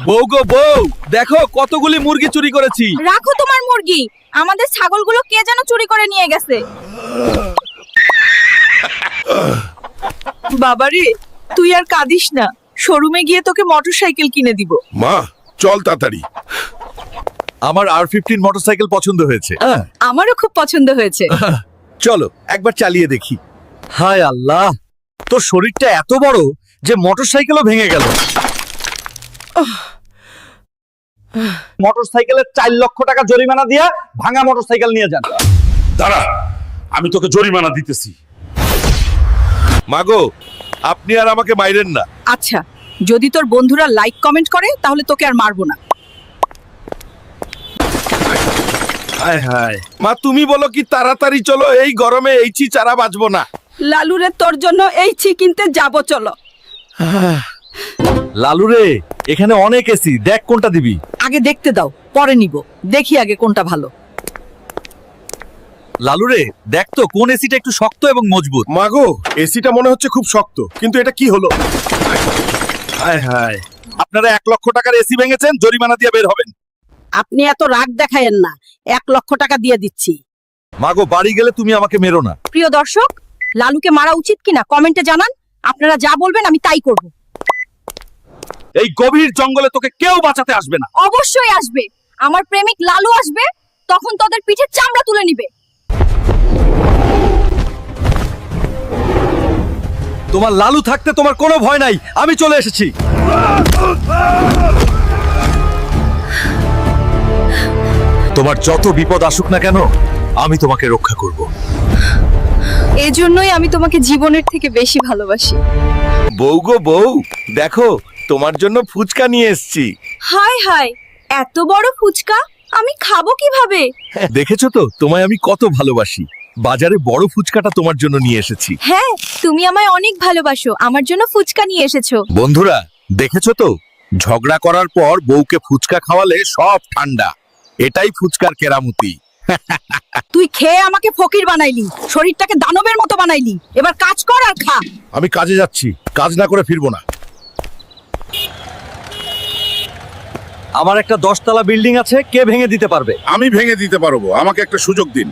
বউ গো বউ, দেখো কতগুলি মুরগি চুরি করেছি। রাখো তোমার মুরগি, আমাদের ছাগলগুলো কে যেন চুরি করে নিয়ে গেছে। বাবারে, তুই আর কাঁদিস না, শোরুমে গিয়ে তোকে মোটরসাইকেল কিনে দিব। মা, চল তাড়াতাড়ি। আমার R15 মোটরসাইকেল পছন্দ হয়েছে। আমারও খুব পছন্দ হয়েছে। চলো একবার চালিয়ে দেখি। হায় আল্লাহ, তোর শরীরটা এত বড় যে মোটরসাইকেলও ভেঙে গেল। মোটরসাইকেলের 4 লক্ষ টাকা জরিমানা দিয়া ভাঙা মোটরসাইকেল নিয়ে যান। দাঁড়া, আমি তোকে জরিমানা দিতেছি। মাগো, আপনি আর আমাকে মাইরেন না। আচ্ছা, যদি তোর বন্ধুরা লাইক কমেন্ট করে তাহলে তোকে আর মারবো না। হায় হায়, মা তুমি বলো কি তাড়াতাড়ি চলো, এই গরমে এই চারা বাঁচবো না। লালুরে, তোর জন্য এই কিনতে যাবো, চলো। লালু রে, এখানে অনেক এসি, দেখ কোনটা দিবি। আগে দেখতে দাও, পরে নিব। দেখি আগে কোনটা ভালো। লালু রে, দেখ তো কোন এসিটা একটু শক্ত এবং মজবুত। মাগো, এসিটা মনে হচ্ছে খুব শক্ত, কিন্তু এটা কি হলো? হায় হায়, আপনারা 1 লক্ষ টাকার এসি ভেঙেছেন, জরিমানা দিয়ে বের হবেন। আপনি এত রাগ দেখায়েন না, 1 লক্ষ টাকা দিয়ে দিচ্ছি। মাগো, বাড়ি গেলে তুমি আমাকে মেরো না। প্রিয় দর্শক, লালুকে মারা উচিত কিনা কমেন্টে জানান। আপনারা যা বলবেন আমি তাই করব। এই গভীর জঙ্গলে তোকে কেউ বাঁচাতে আসবে না। অবশ্যই আসবে। আমার প্রেমিক লালু আসবে, তখন তোদের পিঠের চামড়া তুলে নিবে। তোমার লালু থাকতে তোমার কোনো ভয় নাই, আমি চলে এসেছি। তোমার যত বিপদ আসুক না কেন, আমি তোমাকে রক্ষা করব। এজন্যই আমি তোমাকে জীবনের থেকে বেশি ভালোবাসি। বউ গো বউ, দেখো তোমার জন্য ফুচকা নিয়ে এসেছি। হায় হায়, এত বড় ফুচকা আমি খাবো কিভাবে? দেখেছো তো তোমায় আমি কত ভালোবাসি। বাজারে বড় ফুচকাটা তোমার জন্য নিয়ে এসেছি। হ্যাঁ, তুমি আমায় অনেক ভালোবাসো, আমার জন্য ফুচকা নিয়ে এসেছো। বন্ধুরা, দেখেছো তো ঝগড়া করার পর বউকে ফুচকা খাওয়ালে সব ঠান্ডা। এটাই ফুচকার কেরামতি। তুই খেয়ে আমাকে ফকির বানাইলি, শরীরটাকে দানবের মতো বানাইলি। এবার কাজ কর আর খা। আমি কাজে যাচ্ছি, কাজ না করে ফিরবো না। আমার একটা 10 তলা বিল্ডিং আছে, কে ভেঙে দিতে পারবে? আমি ভেঙে দিতে পারবো, আমাকে একটা সুযোগ দিন।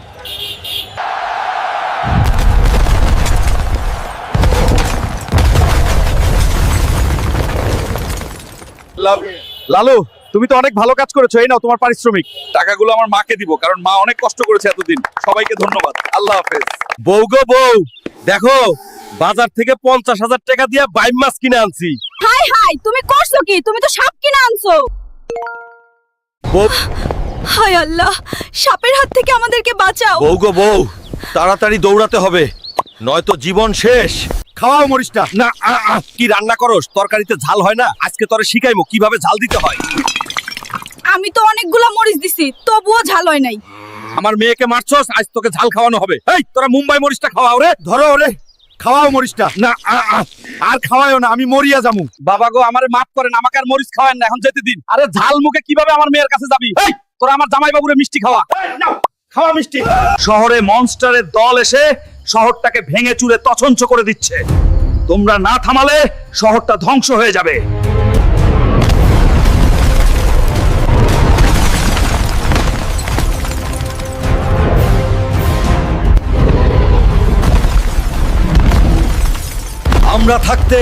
লালু, তুমি তো অনেক ভালো কাজ করেছো। এই নাও তোমার পারিশ্রমিক। টাকাগুলো আমার মাকে দিব, কারণ মা অনেক কষ্ট করেছে এতদিন। সবাইকে ধন্যবাদ। আল্লাহ হাফেজ। বউ গো বউ, দেখো বাজার থেকে 50,000 টাকা দিয়ে বাইম মাছ কিনে আনছি। হায় হায়, তুমি করছো কি? তুমি তো সাপ কিনে আনছো। বউ হায় আল্লাহ, সাপের হাত থেকে আমাদেরকে বাঁচাও। বউ গো বউ, তাড়াতাড়ি দৌড়াতে হবে, নয়তো জীবন শেষ। খাওয়াও মরিচটা। না কি রান্না করস? তরকারিতে ঝাল হয় না? আজকে তোরে শিখাইবো কিভাবে ঝাল দিতে হয়। আমি তো অনেকগুলো মরিচ দিছি, তবুও ঝাল হয় নাই। আমার মেয়েকে মারছস, আজ তোকে ঝাল খাওয়ানো হবে। এই তোরা মুম্বাই মরিচটা খাওয়াও রে। ধরো ওরে, খাওয়াও মরিচটা। না আর খাওয়াও না, আমি মরিয়া যামু। বাবা গো, আমারে মাফ করেন, আমাকে আর মরিচ খাওয়ান না, এখন যেতে দিন। আরে ঝাল মুখে কিভাবে আমার মেয়ের কাছে যাবি? এই তোরা আমার জামাই বাবুরে মিষ্টি খাওয়া। নাও, খাওয়া মিষ্টি। শহরে মনস্টারের দল এসে শহরটাকে ভেঙে চুরে তছনছ করে দিচ্ছে। তোমরা না থামালে শহরটা ধ্বংস হয়ে যাবে। আমরা থাকতে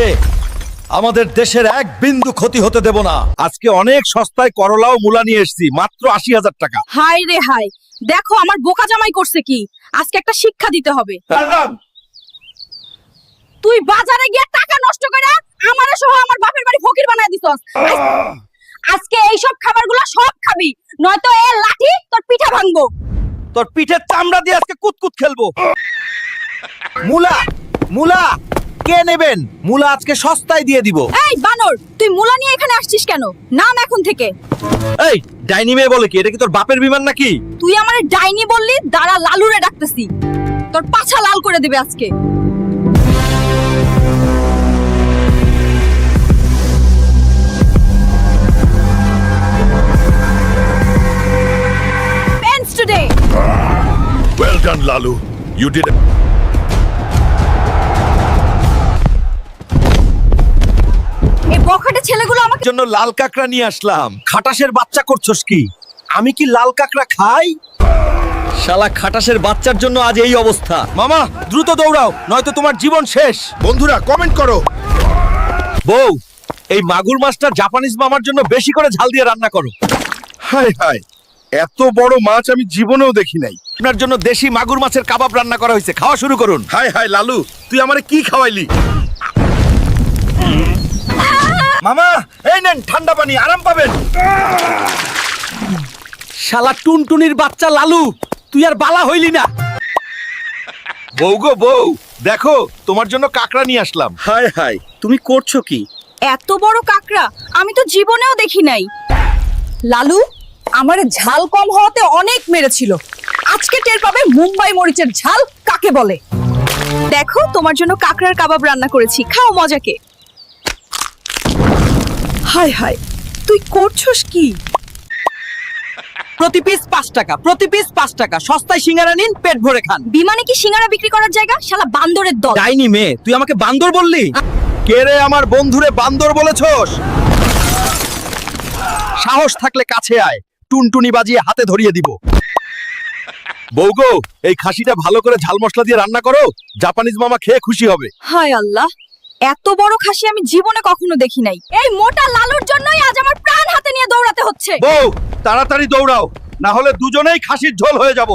আমাদের দেশের এক বিন্দু ক্ষতি হতে দেব না। আজকে অনেক সস্তায় করলা ও মূলা নিয়ে এসেছি, মাত্র 80,000 টাকা। হায় রে হায়, দেখো আমার বোকা জামাই করছে কি। আজকে একটা শিক্ষা দিতে হবে। তুই বাজারে গিয়ে টাকা নষ্ট করে আমারে সহ আমার বাপের বাড়ি ফকির বানায় দিছস। আজকে এই সব খাবারগুলো সব খাবি, নয়তো এ লাঠি তোর পিঠা ভাঙবো। তোর পিঠের চামড়া দিয়ে আজকে কুতকুত খেলবো। মুলা মুলা কে নেবেন? মুলা আজকে সস্তায় দিয়ে দিব। এই বানর, তুই মুলা নিয়ে এখানে আসছিস কেন? নাম এখন থেকে। এই ডাইনি মেয়ে বলে কি? এটা কি তোর বাপের বিমান নাকি? তুই আমারে ডাইনি বললি, দাঁড়া লালুরে ডাকতেছি। তোর পাছা লাল করে দেবে আজকে। Pens today. Well done, Lalu. You did it. এই বখাটে ছেলেগুলো আমাকে জন্য লাল কাকড়া নিয়ে আসলাম। খাটাসের বাচ্চা করছস কি? আমি কি লাল কাকড়া খাই? শালা খাটাসের বাচ্চার জন্য আজ এই অবস্থা। মামা দ্রুত দৌড়াও, নয়তো তোমার জীবন শেষ। বন্ধুরা কমেন্ট করো। বউ, এই মাগুর মাছটা জাপানিজ মামার জন্য বেশি করে ঝাল দিয়ে রান্না করো। হাই হাই, এত বড় মাছ আমি জীবনেও দেখি নাই। আপনার জন্য দেশি মাগুর মাছের কাবাব রান্না করা হয়েছে, খাওয়া শুরু করুন। হাই হাই লালু, তুই আমারে কি খাওয়াইলি? মামা এই নেন ঠান্ডা পানি, আরাম পাবেন। শালা টুনটুনির বাচ্চা লালু, তুই আর বালা হইলি না। বউ গো বউ, দেখো তোমার জন্য কাকড়া নিয়ে আসলাম। হাই হাই, তুমি করছো কি? এত বড় কাকড়া আমি তো জীবনেও দেখি নাই। লালু, আমার ঝাল কম হওয়াতে অনেক মেরেছিল। আজকে টের পাবে মুম্বাই মরিচের ঝাল কাকে বলে। দেখো তোমার জন্য কাকড়ার কাবাব রান্না করেছি, খাও মজাকে। হায় হায়, তুই করছস কি? প্রতি পিস 5 টাকা, প্রতি পিস 5 টাকা। সস্তায় সিঙ্গারা নিন, পেট ভরে খান। বিমানে কি সিঙ্গারা বিক্রি করার জায়গা? শালা বান্দরের দল। ডাইনি মেয়ে, তুই আমাকে বান্দর বললি? কে রে আমার বন্ধুরে বান্দর বলেছস? সাহস থাকলে কাছে আয়, টুনটুনি বাজিয়ে হাতে ধরিয়ে দিব। বউগো, এই খাসিটা ভালো করে ঝাল মশলা দিয়ে রান্না করো, জাপানিজ মামা খেয়ে খুশি হবে। হায় আল্লাহ, এত বড় খাসি আমি জীবনে কখনো দেখি নাই। এই মোটা লালুর জন্যই আজ আমার প্রাণ হাতে নিয়ে দৌড়াতে হচ্ছে। বউ, তাড়াতাড়ি দৌড়াও, না হলে দুজনেই খাসির ঝোল হয়ে যাব।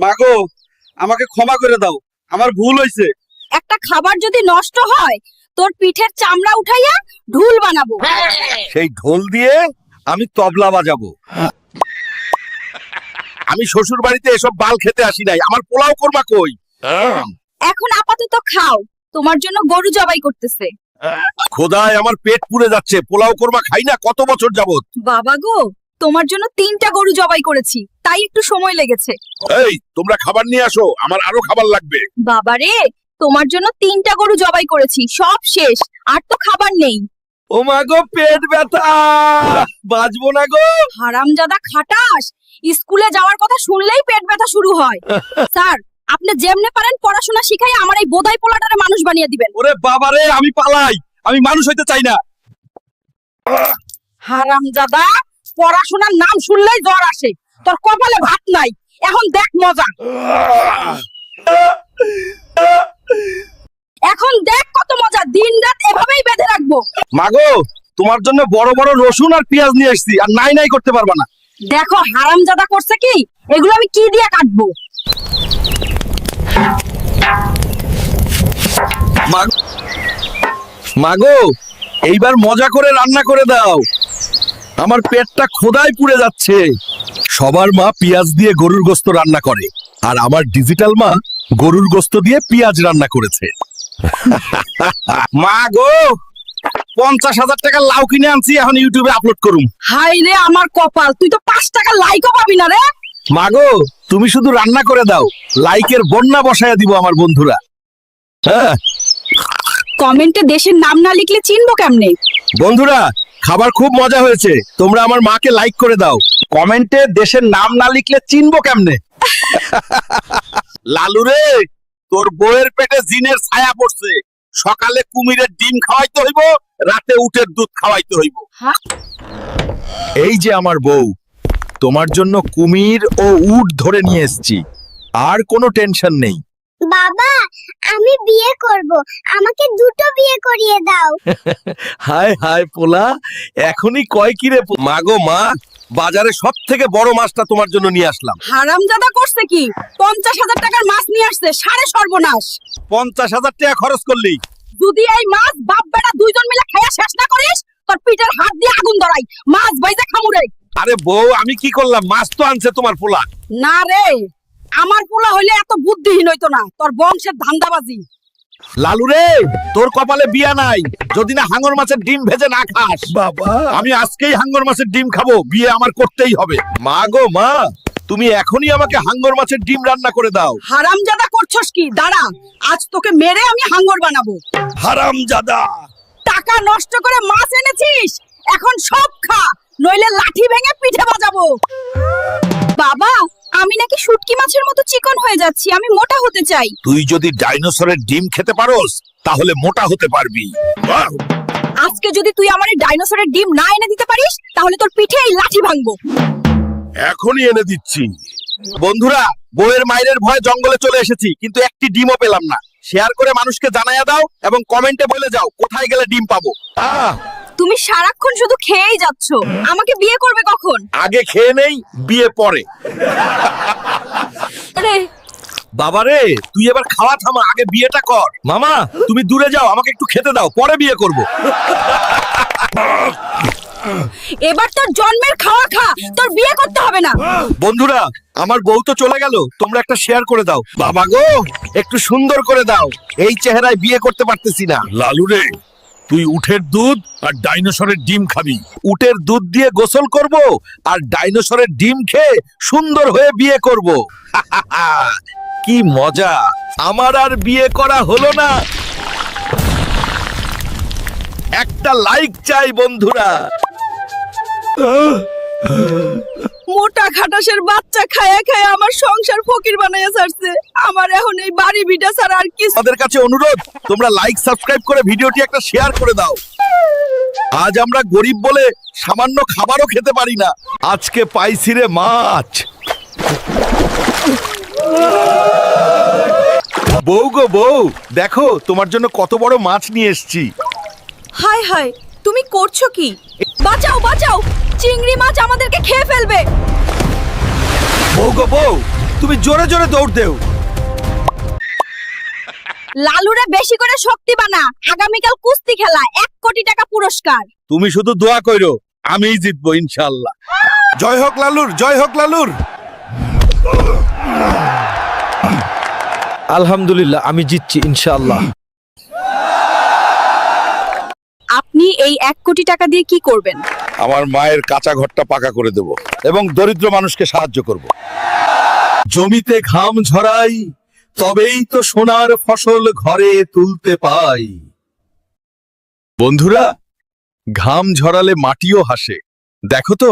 মাগো, আমাকে ক্ষমা করে দাও, আমার ভুল হয়েছে। একটা খাবার যদি নষ্ট হয়, তোর পিঠের চামড়া উঠাইয়া ঢুল বানাবো। সেই ঢোল দিয়ে আমি তবলা বাজাবো। আমি শ্বশুর বাড়িতে এসব বাল খেতে আসি নাই, আমার পোলাও কোরমা কই? এখন আপাতত খাও, তোমার জন্য গরু জবাই করতেছে। খোদায়, আমার পেট পুড়ে যাচ্ছে, পোলাও কোরমা খাই না কত বছর যাবত। বাবা গো, তোমার জন্য 3টা গরু জবাই করেছি, তাই একটু সময় লেগেছে। এই, তোমরা খাবার নিয়ে আসো, আমার আরো খাবার লাগবে। বাবা রে, তোমার জন্য 3টা গরু জবাই করেছি, সব শেষ, আর তো খাবার নেই। ও মা গো, পেট ব্যথা, বাঁচবো না গো। হারামজাদা খাটাস, স্কুলে যাওয়ার কথা শুনলেই পেট ব্যথা শুরু হয়। স্যার, আপনি যেমনে পারেন পড়াশোনা শিখাই আমার এই বোধাই পোলাটারে মানুষ বানিয়ে দিবেন। ওরে বাবারে, আমি পালাই, আমি মানুষ হইতে চাই না। হারামজাদা, পড়াশোনার নাম শুনলেই জ্বর আসে, তোর কপালে ভাত নাই, এখন দেখ মজা। এখন দেখ কত মজা, দিনরাত এভাবেই বেঁধে রাখবো। মাগো, তোমার জন্য বড় বড় রসুন আর পেঁয়াজ নিয়ে এসেছি, আর নাই নাই করতে পারবা না। দেখো হারামজাদা করছে কি, এগুলো আমি কি দিয়ে কাটবো? মাগো, এইবার মজা করে রান্না করে দাও, আমার পেটটা খোদায় পুড়ে যাচ্ছে। সবার মা পেঁয়াজ দিয়ে গরুর গোস্ত রান্না করে, আর আমার ডিজিটাল মা গরুর গোস্ত দিয়ে পেঁয়াজ রান্না করেছে। মা গো, 50,000 টাকা লাউ কিনে আনছি, এখন ইউটিউবে আপলোড করুম। হাই রে আমার কপাল, তুই তো 5 টাকা লাইকও পাবি না রে। মাগো, তুমি শুধু রান্না করে দাও, লাইকের বন্যা বসায়া দিব আমার বন্ধুরা। হ্যাঁ কমেন্টে দেশের নাম না লিখলে চিনবো কেমনে? বন্ধুরা, খাবার খুব মজা হয়েছে, তোমরা আমার মাকে লাইক করে দাও। কমেন্টে দেশের নাম না লিখলে চিনবো কেমনে? লালু রে, তোর বউয়ের পেটে জিনের ছায়া পড়ছে, সকালে কুমিরের ডিম খাওয়াইতে হইব, রাতে উটের দুধ খাওয়াইতে হইব। হ্যাঁ? এই যে আমার বউ, তোমার জন্য কুমির ও উট ধরে নিয়ে এসেছি, আর কোনো টেনশন নেই। বাবা, আমি বিয়ে করব, আমাকে 2টো বিয়ে করিয়ে দাও। হায় হায় পোলা, এখনই কয় কি রে? মাগো মা, বাজারে সব থেকে বড় মাছটা তোমার জন্য নিয়ে আসলাম। হারামজাদা করছে কি, 50,000 টাকার মাছ নিয়ে আসছে, সাড়ে সর্বনাশ। 50,000 টাকা খরচ করলি, যদি এই মাছ বাপ বেটা দুইজন মিলে খাইয়া শেষ না করিস, তোর পিঠের হাত দিয়ে আগুন ধরাই, মাছ বাইজা খামুরে। আরে বউ, আমি কি করলাম? মাছ তো আনছে তোমার পোলা। না রে, আমার পোলা হইলে এত বুদ্ধিহীন হইতো না, তোর বংশের ধান্দাবাজি। লালু রে, তোর কপালে বিয়া নাই, যদি না হাঙ্গর মাছের ডিম ভেজে না খাস। বাবা, আমি আজকেই হাঙ্গর মাছের ডিম খাবো, বিয়ে আমার করতেই হবে। মা গো মা, তুমি এখনই আমাকে হাঙ্গর মাছের ডিম রান্না করে দাও। হারামজাদা করছস কি? দাঁড়া, আজ তোকে মেরে আমি হাঙ্গর বানাবো। হারামজাদা, টাকা নষ্ট করে মাছ এনেছিস, এখন সব খা, নইলে লাঠি ভেঙে পিঠে বাজাবো। বাবা, আমি নাকি শুটকি মাছের মতো চিকন হয়ে যাচ্ছি, আমি মোটা হতে চাই। তুই যদি ডাইনোসরের ডিম খেতে পারোস, তাহলে মোটা হতে পারবি। বাহ! আজকে যদি তুই আমার এই ডাইনোসরের ডিম না এনে দিতে পারিস, তাহলে তোর পিঠে এই লাঠি ভাঙবো। এখনই এনে দিচ্ছি। বন্ধুরা, বউয়ের মায়ের ভয়ে জঙ্গলে চলে এসেছি, কিন্তু একটি ডিমও পেলাম না। শেয়ার করে মানুষকে জানাইয়া দাও এবং কমেন্টে বলে যাও কোথায় গেলে ডিম পাবো। তুমি সারাক্ষণ শুধু খেয়েই যাচ্ছ, আমাকে বিয়ে করবে কখন? আগে খেয়ে নেই, বিয়ে পরে। আরে বাবারে, তুই এবার খাওয়া থামা, আগে বিয়েটা কর। মামা, তুমি দূরে যাও, আমাকে একটু খেতে দাও, পরে বিয়ে করব। এবার তোর জন্মের খাওয়া খা, তোর বিয়ে করতে হবে না। বন্ধুরা, আমার বউ তো চলে গেল, তোমরা একটা শেয়ার করে দাও। বাবা গো, একটু সুন্দর করে দাও, এই চেহারায় বিয়ে করতে পারতেছি না। লালু রে, তুই উটের দুধ আর ডাইনোসরের ডিম খাবি। উটের দুধ দিয়ে গোসল করব, আর ডাইনোসরের ডিম খেয়ে সুন্দর হয়ে বিয়ে করব। কি মজা! আমার আর বিয়ে করা হলো না। একটা লাইক চাই বন্ধুরা। মোটা খাটাসের বাচ্চা খায়া খায়া আমার সংসার ফকির বানাইয়া ছাড়ছে, আমার এখন এই বাড়ি ভিটা ছাড়া আর কিছু। আমাদের কাছে অনুরোধ, তোমরা লাইক সাবস্ক্রাইব করে ভিডিওটি একটা শেয়ার করে দাও। আজ আমরা গরিব বলে সামান্য খাবারও খেতে পারি না। আজকে পাইছি রে মাছ। বউ গো বউ, দেখো তোমার জন্য কত বড় মাছ নিয়ে এসেছি। হায় হায়, তুমি করছো কি? বাঁচাও বাঁচাও, চিংড়ি মাছ আমাদেরকে খেয়ে ফেলবে। বউ গো বউ, তুমি জোরে জোরে দৌড় দেও। লালুরে বেশি করে শক্তি বানা, আগামীকাল কুস্তি খেলা, 1 কোটি টাকা পুরস্কার। তুমি শুধু দোয়া কইরো, আমিই জিতবো ইনশাআল্লাহ। জয় হোক লালুর, জয় হোক লালুর। আলহামদুলিল্লাহ, আমি জিতছি ইনশাআল্লাহ। আপনি এই 1 কোটি টাকা দিয়ে কি করবেন? আমার মায়ের কাঁচা ঘরটা পাকা করে দেব এবং দরিদ্র মানুষকে সাহায্য করব। জমিতে ঘাম ঝরাই, তবেই তো সোনার ফসল ঘরে তুলতে পাই। বন্ধুরা, ঘাম ঝরালে মাটিও হাসে। দেখো তো,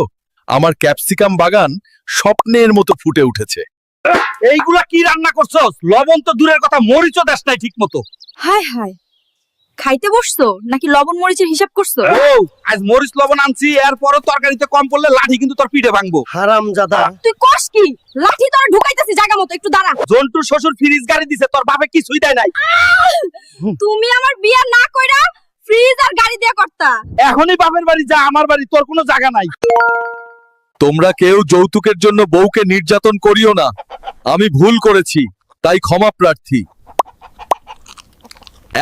আমার ক্যাপসিকাম বাগান স্বপ্নের মতো ফুটে উঠেছে। এইগুলা কি রান্না করছস? লবণ তো দূরের কথা, মরিচও দেশ নাই ঠিক মতো। হায় হায়, খাইতে বসছো নাকি লবণ মরিচের হিসাব করছো? ও, আজ মরিচ লবণ আনছি, এরপরও তরকারিতে কম পড়লে লাঠি কিন্তু তোর পিঠে ভাঙবো। তুই কস কি? লাঠি তোরা ঢুকাইতেছি জায়গা মতো, একটু দাঁড়া। জন্টুর শ্বশুর ফ্রিজ গাড়ি দিছে, তোর বাপে কিছুই দেয় নাই। তুমি আমার বিয়ে না কইরা ফ্রিজ আর গাড়ি দিয়ে করতা। এখনই বাপের বাড়ি যা, আমার বাড়ি, তোর কোনো জায়গা নাই। তোমরা কেউ যৌতুকের জন্য বউকে নির্যাতন করিও না। আমি ভুল করেছি, তাই ক্ষমা প্রার্থী।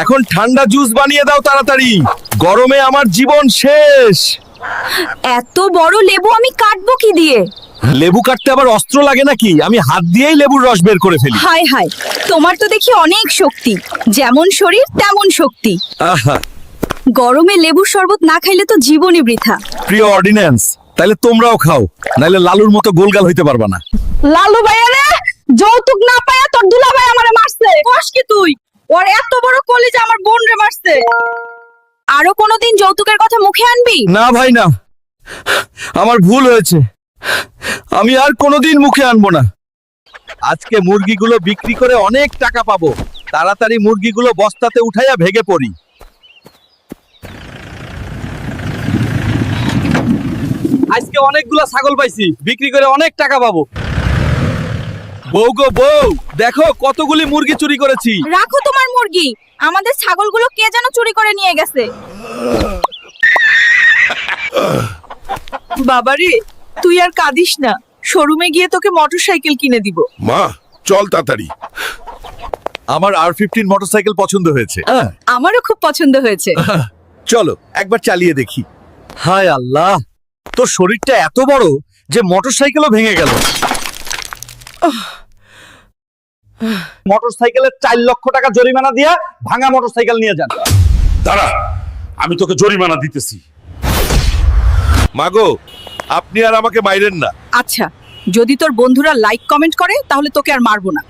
এখন ঠান্ডা জুস বানিয়ে দাও তাড়াতাড়ি, গরমে আমার জীবন শেষ। এত বড় লেবু আমি কাটবো কি দিয়ে? লেবু কাটতে আবার অস্ত্র লাগে নাকি? আমি হাত দিয়েই লেবুর রস বের করে ফেলি। হায় হায়, তোমার তো দেখি অনেক শক্তি, যেমন শরীর তেমন শক্তি। আহা, গরমে লেবুর শরবত না খাইলে তো জীবনই বৃথা। প্রিয় অর্ডিন্যান্স, তাহলে তোমরাও খাও, নাইলে লালুর মতো গোলগাল হইতে পারবা না। লালু ভাইয়া রে, যৌতুক না পায়া তোর দুলা ভাই আমারে মারছে। কস কি তুই? ওর এত বড় কলিজা আমার বোন রে মারছে। আরো কোনোদিন যৌতুকের কথা মুখে আনবি? না ভাই না, আমার ভুল হয়েছে, আমি আর কোনোদিন মুখে আনবো না। আজকে মুরগিগুলো বিক্রি করে অনেক টাকা পাবো। তাড়াতাড়ি মুরগিগুলো বস্তাতে উঠাইয়া ভেগে পড়ি। আজকে অনেকগুলা ছাগল পাইছি, বিক্রি করে অনেক টাকা পাবো। বউ গো বউ, দেখো কতগুলি মুরগি চুরি করেছি। রাখো তোমার মুরগি, আমাদের ছাগলগুলো কে যেন চুরি করে নিয়ে গেছে। বাবারে, তুই আর কাঁদিস না, শোরুমে গিয়ে তোকে মোটরসাইকেল কিনে দিব। মা চল তাড়াতাড়ি। আমার R15 মোটরসাইকেল পছন্দ হয়েছে। আমারও খুব পছন্দ হয়েছে। চলো একবার চালিয়ে দেখি। হায় আল্লাহ, তোর শরীরটা এত বড় যে মোটরসাইকেলও ভেঙে গেল। মোটরসাইকেলের 4 লক্ষ টাকা জরিমানা দিয়া ভাঙা মোটরসাইকেল নিয়ে যান। দাঁড়া, আমি তোকে জরিমানা দিতেছি। মাগো, আপনি আর আমাকে মাইরেন না। আচ্ছা, যদি তোর বন্ধুরা লাইক কমেন্ট করে তাহলে তোকে আর মারবো না।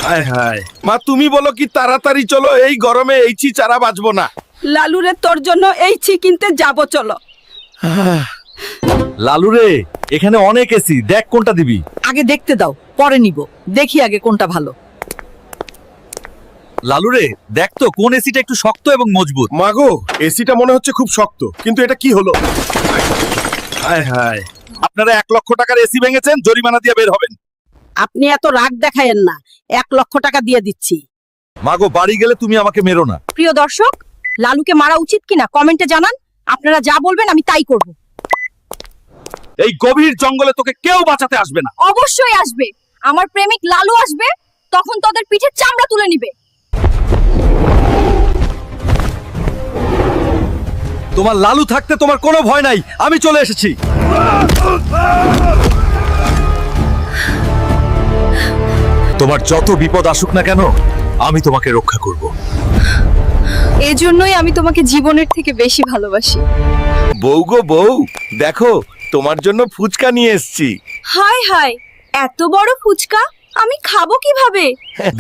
হায় হায়, মা তুমি বলো কি তাড়াতাড়ি চলো, এই গরমে এই চারা বাঁচবো না। লালুরে, তোর জন্য এই কিনতে যাবো, চলো। লালু রে, এখানে অনেক এসি, দেখ কোনটা দিবি। আগে দেখতে দাও, পরে নিব। দেখি আগে কোনটা ভালো। লালু রে, দেখ তো কোন এসিটা একটু শক্ত এবং মজবুত। মাগো, এসিটা মনে হচ্ছে খুব শক্ত, কিন্তু এটা কি হলো? হায় হায়, আপনারা 1 লক্ষ টাকার এসি ভেঙেছেন, জরিমানা দিয়ে বের হবেন। আপনি এত রাগ দেখায়েন না, 1 লক্ষ টাকা দিয়ে দিচ্ছি। মাগো, বাড়ি গেলে তুমি আমাকে মেরো না। প্রিয় দর্শক, লালুকে মারা উচিত কিনা কমেন্টে জানান। আপনারা যা বলবেন আমি তাই করব। এই গভীর জঙ্গলে তোকে কেউ বাঁচাতে আসবে না। অবশ্যই আসবে, আমার প্রেমিক লালু আসবে, তখন তোদের পিঠের চামড়া তুলে নিবে। তোমার লালু থাকতে তোমার কোনো ভয় নাই, আমি চলে এসেছি। তোমার যত বিপদ আসুক না কেন, আমি তোমাকে রক্ষা করব। এজন্যই আমি তোমাকে জীবনের থেকে বেশি ভালোবাসি। বউ গো বউ, দেখো তোমার জন্য ফুচকা নিয়ে এসেছি। হায় হায়, এত বড় ফুচকা আমি খাবো কিভাবে?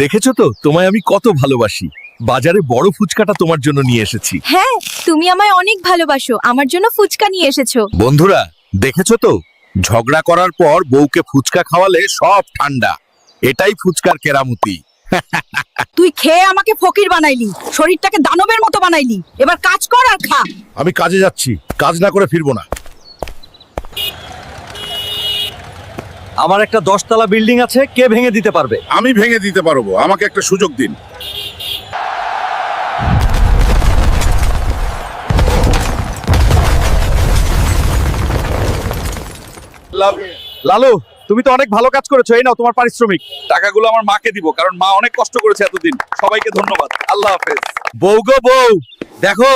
দেখেছো তো তোমায় আমি কত ভালোবাসি। বাজারে বড় ফুচকাটা তোমার জন্য নিয়ে এসেছি। হ্যাঁ, তুমি আমায় অনেক ভালোবাসো, আমার জন্য ফুচকা নিয়ে এসেছো। বন্ধুরা, দেখেছো তো, ঝগড়া করার পর বউকে ফুচকা খাওয়ালে সব ঠান্ডা। এটাই ফুচকার কেরামতি। তুই খেয়ে আমাকে ফকির বানাইলি, শরীরটাকে দানবের মতো বানাইলি। এবার কাজ কর আর খা। আমি কাজে যাচ্ছি, কাজ না করে ফিরবো না। আমার একটা 10 তলা বিল্ডিং আছে, কে ভেঙে দিতে পারবে? আমি ভেঙে দিতে পারবো, আমাকে একটা সুযোগ দিন। লালু, তুমি তো অনেক ভালো কাজ করেছো, এই নাও তোমার পারিশ্রমিক। টাকাগুলো আমার মাকে দিব, কারণ মা অনেক কষ্ট করেছে এতদিন। সবাইকে ধন্যবাদ, আল্লাহ হাফেজ। বউ গো বউ, দেখো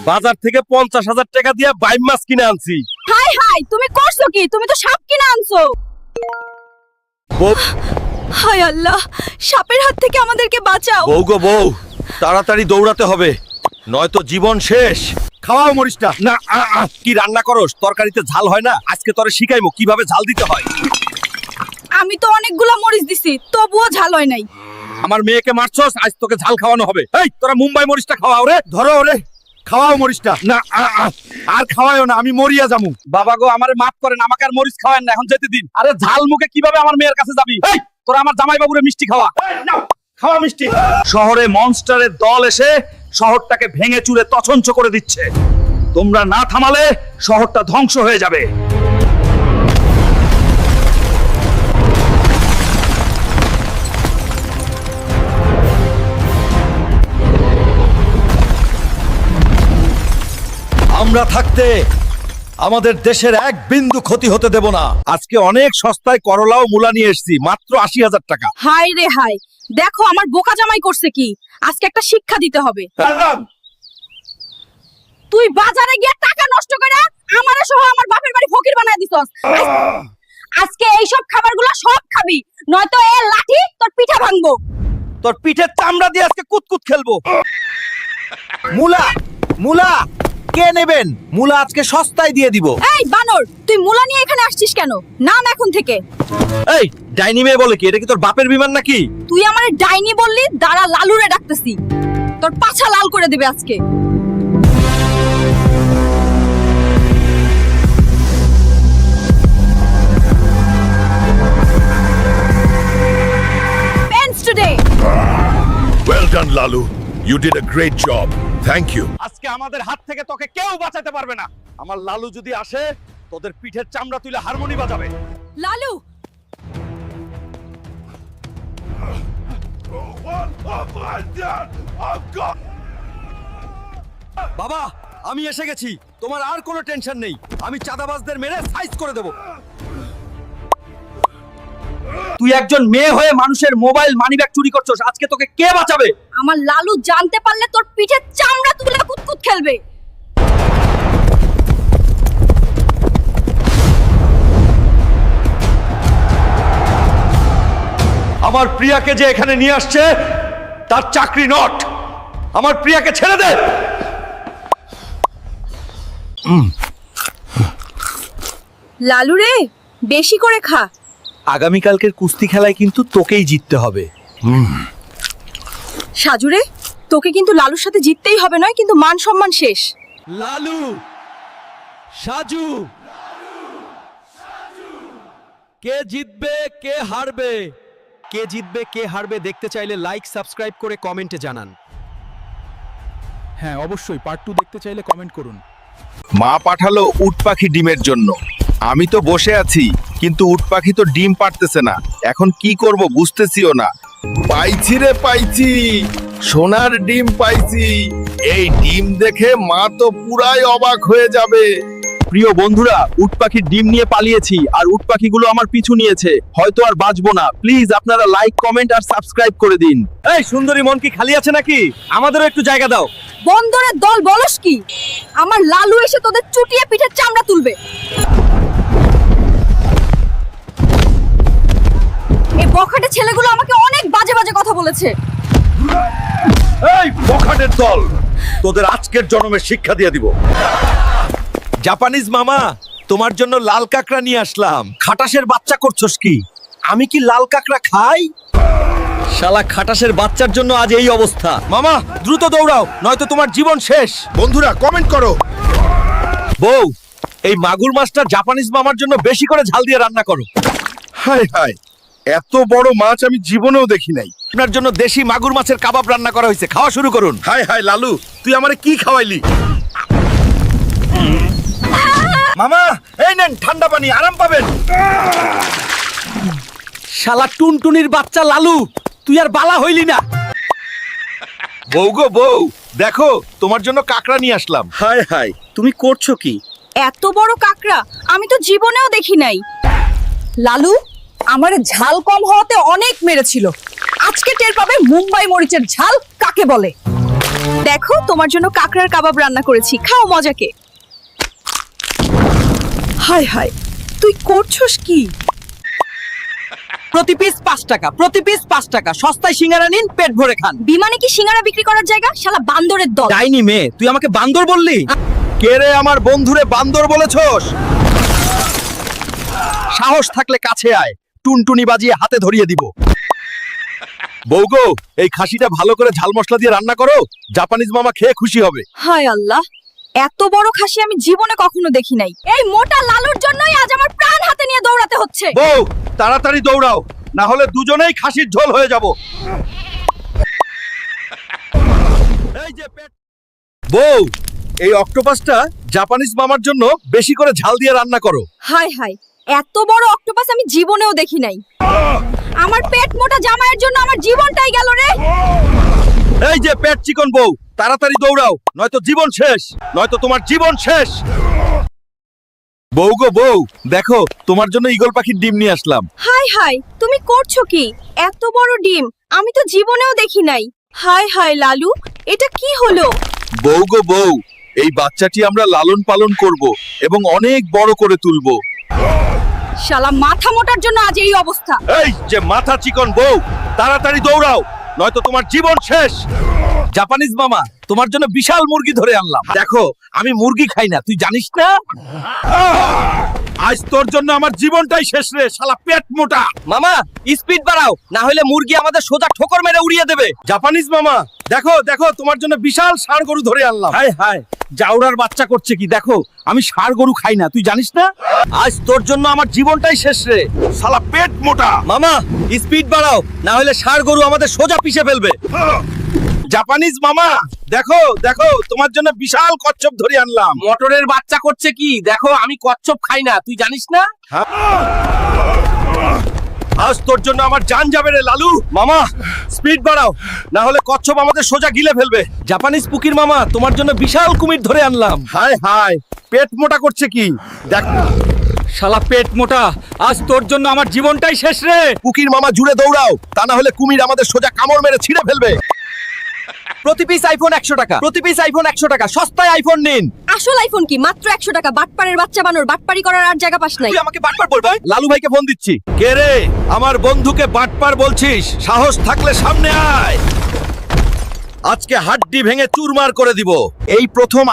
বাজার থেকে 50,000 টাকা দিয়ে বাইম মাছ কিনে আনছি। হাই হাই, তুমি করছো কি? তুমি তো সাপ কিনে আনছো। বউ হায় আল্লাহ, সাপের হাত থেকে আমাদেরকে বাঁচাও। বউ গো বউ, তাড়াতাড়ি দৌড়াতে হবে, নয়তো জীবন শেষ। খাওয়াও মরিচটা। না কি রান্না করস? তরকারিতে ঝাল হয় না? আজকে তোরে শিখাইমু কিভাবে ঝাল দিতে হয়। আমি তো অনেকগুলা মরিচ দিছি, তবুও ঝাল হয় নাই। আমার মেয়েকে মারছস, আজ তোকে ঝাল খাওয়ানো হবে। এই তোরা মুম্বাই মরিচটা খাওয়াও রে, ধরো ওরে, খাওয়াও মরিচটা। না আর খাওয়ায়ও না, আমি মরিয়া যামু। বাবা গো, আমারে মাফ করেন, আমাকে আর মরিচ খাওয়ান না, এখন যেতে দিন। আরে ঝাল মুখে কিভাবে আমার মেয়ের কাছে যাবি? এই তোরা আমার জামাই বাবুরে মিষ্টি খাওয়া। খাওয়া মিষ্টি। শহরে মনস্টারের দল এসে শহরটাকে ভেঙে চুরে তছনছ করে দিচ্ছে। তোমরা না থামালে শহরটা ধ্বংস হয়ে যাবে। আমরা থাকতে আমাদের দেশের এক বিন্দু ক্ষতি হতে দেব না। আজকে অনেক সস্তায় করলা ও মূলা নিয়ে এসেছি, মাত্র 80,000 টাকা। হাই রে হাই, দেখো আমার বোকা জামাই করছে কি। আজকে একটা শিক্ষা দিতে হবে। তুই বাজারে গিয়ে টাকা নষ্ট করে আমারে সহ আমার বাপের বাড়ি ফকির বানায় দিছস। আজকে এইসব খাবারগুলো সব খাবি, নয়তো এ লাঠি তোর পিঠা ভাঙবো। তোর পিঠের চামড়া দিয়ে আজকে কুতকুত খেলবো। মূলা, মূলা কে নেবেন? মূলা আজকে সস্তায় দিয়ে দিব। এই বানর, তুই মুলা নিয়ে এখানে আসছিস কেন? নাম এখন থেকে। এই ডাইনি মেয়ে বলে কি? এটা কি তোর বাপের বিমান নাকি? তুই আমারে ডাইনি বললি, দাঁড়া লালুরে ডাকতেছি। তোর পাছা লাল করে দেবে আজকে। Pens today. Well done, Lalu. You did a great job. Thank you. আজকে আমাদের হাত থেকে তোকে কেউ বাঁচাতে পারবে না। আমার লালু যদি আসে, তোদের পিঠের চামড়া তুলে হারমোনি বাজাবে। লালু, বাবা, আমি এসে গেছি, তোমার আর কোনো টেনশন নেই। আমি চাঁদাবাজদের মেরে সাইজ করে দেব। তুই একজন মেয়ে হয়ে মানুষের মোবাইল মানিব্যাগ চুরি করছস, আজকে তোকে কে বাঁচাবে? আমার লালু জানতে পারলে তোর পিঠের চামড়া তুলে কুতকুত খেলবে। আমার প্রিয়াকে যে এখানে নিয়ে আসছে তার চাকরি নট। আমার প্রিয়াকে ছেড়ে দে। লালু রে, বেশি করে খা। আগামীকালকের কুস্তি খেলায় কিন্তু তোকেই জিততে হবে। সাজু রে, তোকে কিন্তু লালুর সাথে জিততেই হবে, নয় কিন্তু মান সম্মান শেষ। লালু, সাজু, কে জিতবে কে হারবে? কে জিতবে কে হারবে দেখতে চাইলে লাইক সাবস্ক্রাইব করে কমেন্টে জানান। হ্যাঁ, অবশ্যই পার্ট 2 দেখতে চাইলে কমেন্ট করুন। মা পাঠালো উট পাখি ডিমের জন্য। আমি তো বসে আছি, কিন্তু উট পাখি তো ডিম পারতেছে না। এখন কি করব বুঝতেছিও না। পাইছি রে পাইছি, সোনার ডিম পাইছি। এই ডিম দেখে মা তো পুরাই অবাক হয়ে যাবে। প্রিয় বন্ধুরা, উট পাখির ডিম নিয়ে পালিয়েছি আর উট পাখিগুলো আমার পিছু নিয়েছে। হয়তো আর বাঁচবো না। প্লিজ আপনারা লাইক কমেন্ট আর সাবস্ক্রাইব করে দিন। এই সুন্দরী মন কি খালি আছে নাকি? আমাদেরও একটু জায়গা দাও। বন্দরের দল বলস কি? আমার লালু এসে তোদের চুটিয়ে পিঠের চামড়া তুলবে। এই বখাটে ছেলেগুলো আমাকে অনেক বাজে বাজে কথা বলেছে। এই বখাটের দল, তোদের আজকের জন্মের শিক্ষা দিয়ে দিব। জাপানিজ মামা, তোমার জন্য লাল কাঁকড়া নিয়ে আসলাম। খাটাসের বাচ্চা করছস কি? আমি কি লাল কাঁকড়া খাই? শালা খাটাসের বাচ্চার জন্য আজ এই অবস্থা। মামা দ্রুত দৌড়াও, নয়তো তোমার জীবন শেষ। বন্ধুরা কমেন্ট করো। বউ, এই মাগুর মাছটা জাপানিজ মামার জন্য বেশি করে ঝাল দিয়ে রান্না করো। হায় হায়, এত বড় মাছ আমি জীবনেও দেখি নাই। আপনার জন্য দেশি মাগুর মাছের কাবাব রান্না করা হয়েছে, খাওয়া শুরু করুন। হাই হাই লালু, তুই আমারে কি খাওয়াইলি? মামা এই নেন ঠান্ডা পানি, আরাম পাবেন। শালা টুনটুনির বাচ্চা লালু, তুই আর বালা হইলি না। বউ গো বউ, দেখো তোমার জন্য কাকড়া নিয়ে আসলাম। হায় হায়, তুমি করছো কি? এত বড় কাকড়া আমি তো জীবনেও দেখি নাই। লালু আমার ঝাল কম হওয়াতে অনেক মেরেছিল, আজকে টের পাবে মুম্বাই মরিচের ঝাল কাকে বলে। দেখো তোমার জন্য কাকড়ার কাবাব রান্না করেছি, খাও মজাকে। হায় হায়, তুই করছস কি? প্রতি পিস 5 টাকা, প্রতি পিস 5 টাকা, সস্তায় সিঙ্গারা নিন, পেট ভরে খান। বিমানে কি সিঙ্গারা বিক্রি করার জায়গা? শালা বান্দরের দল। ডাইনি মেয়ে, তুই আমাকে বান্দর বললি? কে রে আমার বন্ধুরে বান্দর বলেছস? সাহস থাকলে কাছে আয়, টুনটুনি বাজিয়ে হাতে ধরিয়ে দিব। বউ গো, এই খাসিটা ভালো করে ঝাল মশলা দিয়ে রান্না করো, জাপানিজ মামা খেয়ে খুশি হবে। হায় আল্লাহ, এত বড় খাসি আমি জীবনে কখনো দেখি নাই। এই মোটা লালুর জন্যই আজ আমার প্রাণ হাতে নিয়ে দৌড়াতে হচ্ছে। বউ তাড়াতাড়ি দৌড়াও, না হলে দুজনেই খাসির ঝোল হয়ে যাব। এই যে বউ, এই অক্টোপাসটা জাপানিজ মামার জন্য বেশি করে ঝাল দিয়ে রান্না করো। হায় হায়, এত বড় অক্টোপাস আমি জীবনেও দেখি নাই। আমার পেট মোটা জামাইয়ের জন্য আমার জীবনটাই গেল রে। এই যে পেট চিকন বউ, তাড়াতাড়ি দৌড়াও, নয়তো জীবন শেষ, নয়তো তোমার জীবন শেষ। বউ গো বউ, দেখো তোমার জন্য ঈগল পাখির ডিম নিয়ে আসলাম। হায় হায়, তুমি করছো কি? এত বড় ডিম আমি তো জীবনেও দেখি নাই। হায় হায় লালু, এটা কি হলো? বউ গো বউ, এই বাচ্চাটি আমরা লালন পালন করব এবং অনেক বড় করে তুলব। শালা মাথা মোটার জন্য আজ এই অবস্থা। এই যে মাথা চিকন বউ, তাড়াতাড়ি দৌড়াও, নয়তো তোমার জীবন শেষ। জাপানিজ মামা, তোমার জন্য বিশাল মুরগি ধরে আনলাম। দেখো আমি মুরগি খাই না, তুই জানিস না? আজ তোর জন্য আমার জীবনটাই শেষ রে, শালা পেট মোটা। মামা স্পিড বাড়াও, না হলে মুরগি আমাদের সোজা ঠোকর মেরে উড়িয়ে দেবে। জাপানিজ মামা, দেখো দেখো তোমার জন্য বিশাল ষাঁড় গরু ধরে আনলাম। হায় হায়, জাউরার বাচ্চা করছে কি? দেখো আমি ষাঁড় গরু খাই না, তুই জানিস না? আজ তোর জন্য আমার জীবনটাই শেষ রে, শালা পেট মোটা। মামা স্পিড বাড়াও, না হলে ষাঁড় গরু আমাদের সোজা পিষে ফেলবে। জাপানিজ মামা, দেখো দেখো তোমার জন্য বিশাল কচ্ছপ ধরে আনলাম। মটরের বাচ্চা করছে কি? দেখো আমি কচ্ছপ খাই না, তুই জানিস না? আজ তোর জন্য আমার জান যাবে রে লালু। মামা স্পিড বাড়াও, না হলে কচ্ছপ আমাদের সোজা গিলে ফেলবে। জাপানিজ পুকির মামা, তোমার জন্য বিশাল কুমির ধরে আনলাম। হায় হায়, পেট মোটা করছে কি? দেখ শালা পেট মোটা, আজ তোর জন্য আমার জীবনটাই শেষ রে। পুকির মামা জুড়ে দৌড়াও, তা না হলে কুমির আমাদের সোজা কামড় মেরে ছিঁড়ে ফেলবে। প্রতি পিস আইফোন 100 টাকা, প্রতি পিস আইফোন 100 টাকা, সস্তায় আইফোন নিন। আসল আইফোন কি মাত্র 100 টাকা? বাটপাড়ের বাচ্চা বানর, বাটপাড়ি করার আর জায়গা পাস নাই। তুই আমাকে বাটপার বলবে? লালু ভাইকে ফোন দিচ্ছি। কে রে? আমার বন্ধুকে বাটপার বলছিস? সাহস থাকলে সামনে আয়, আজকে হাড্ডি ভেঙে চুরমার করে দিব। এই প্রথম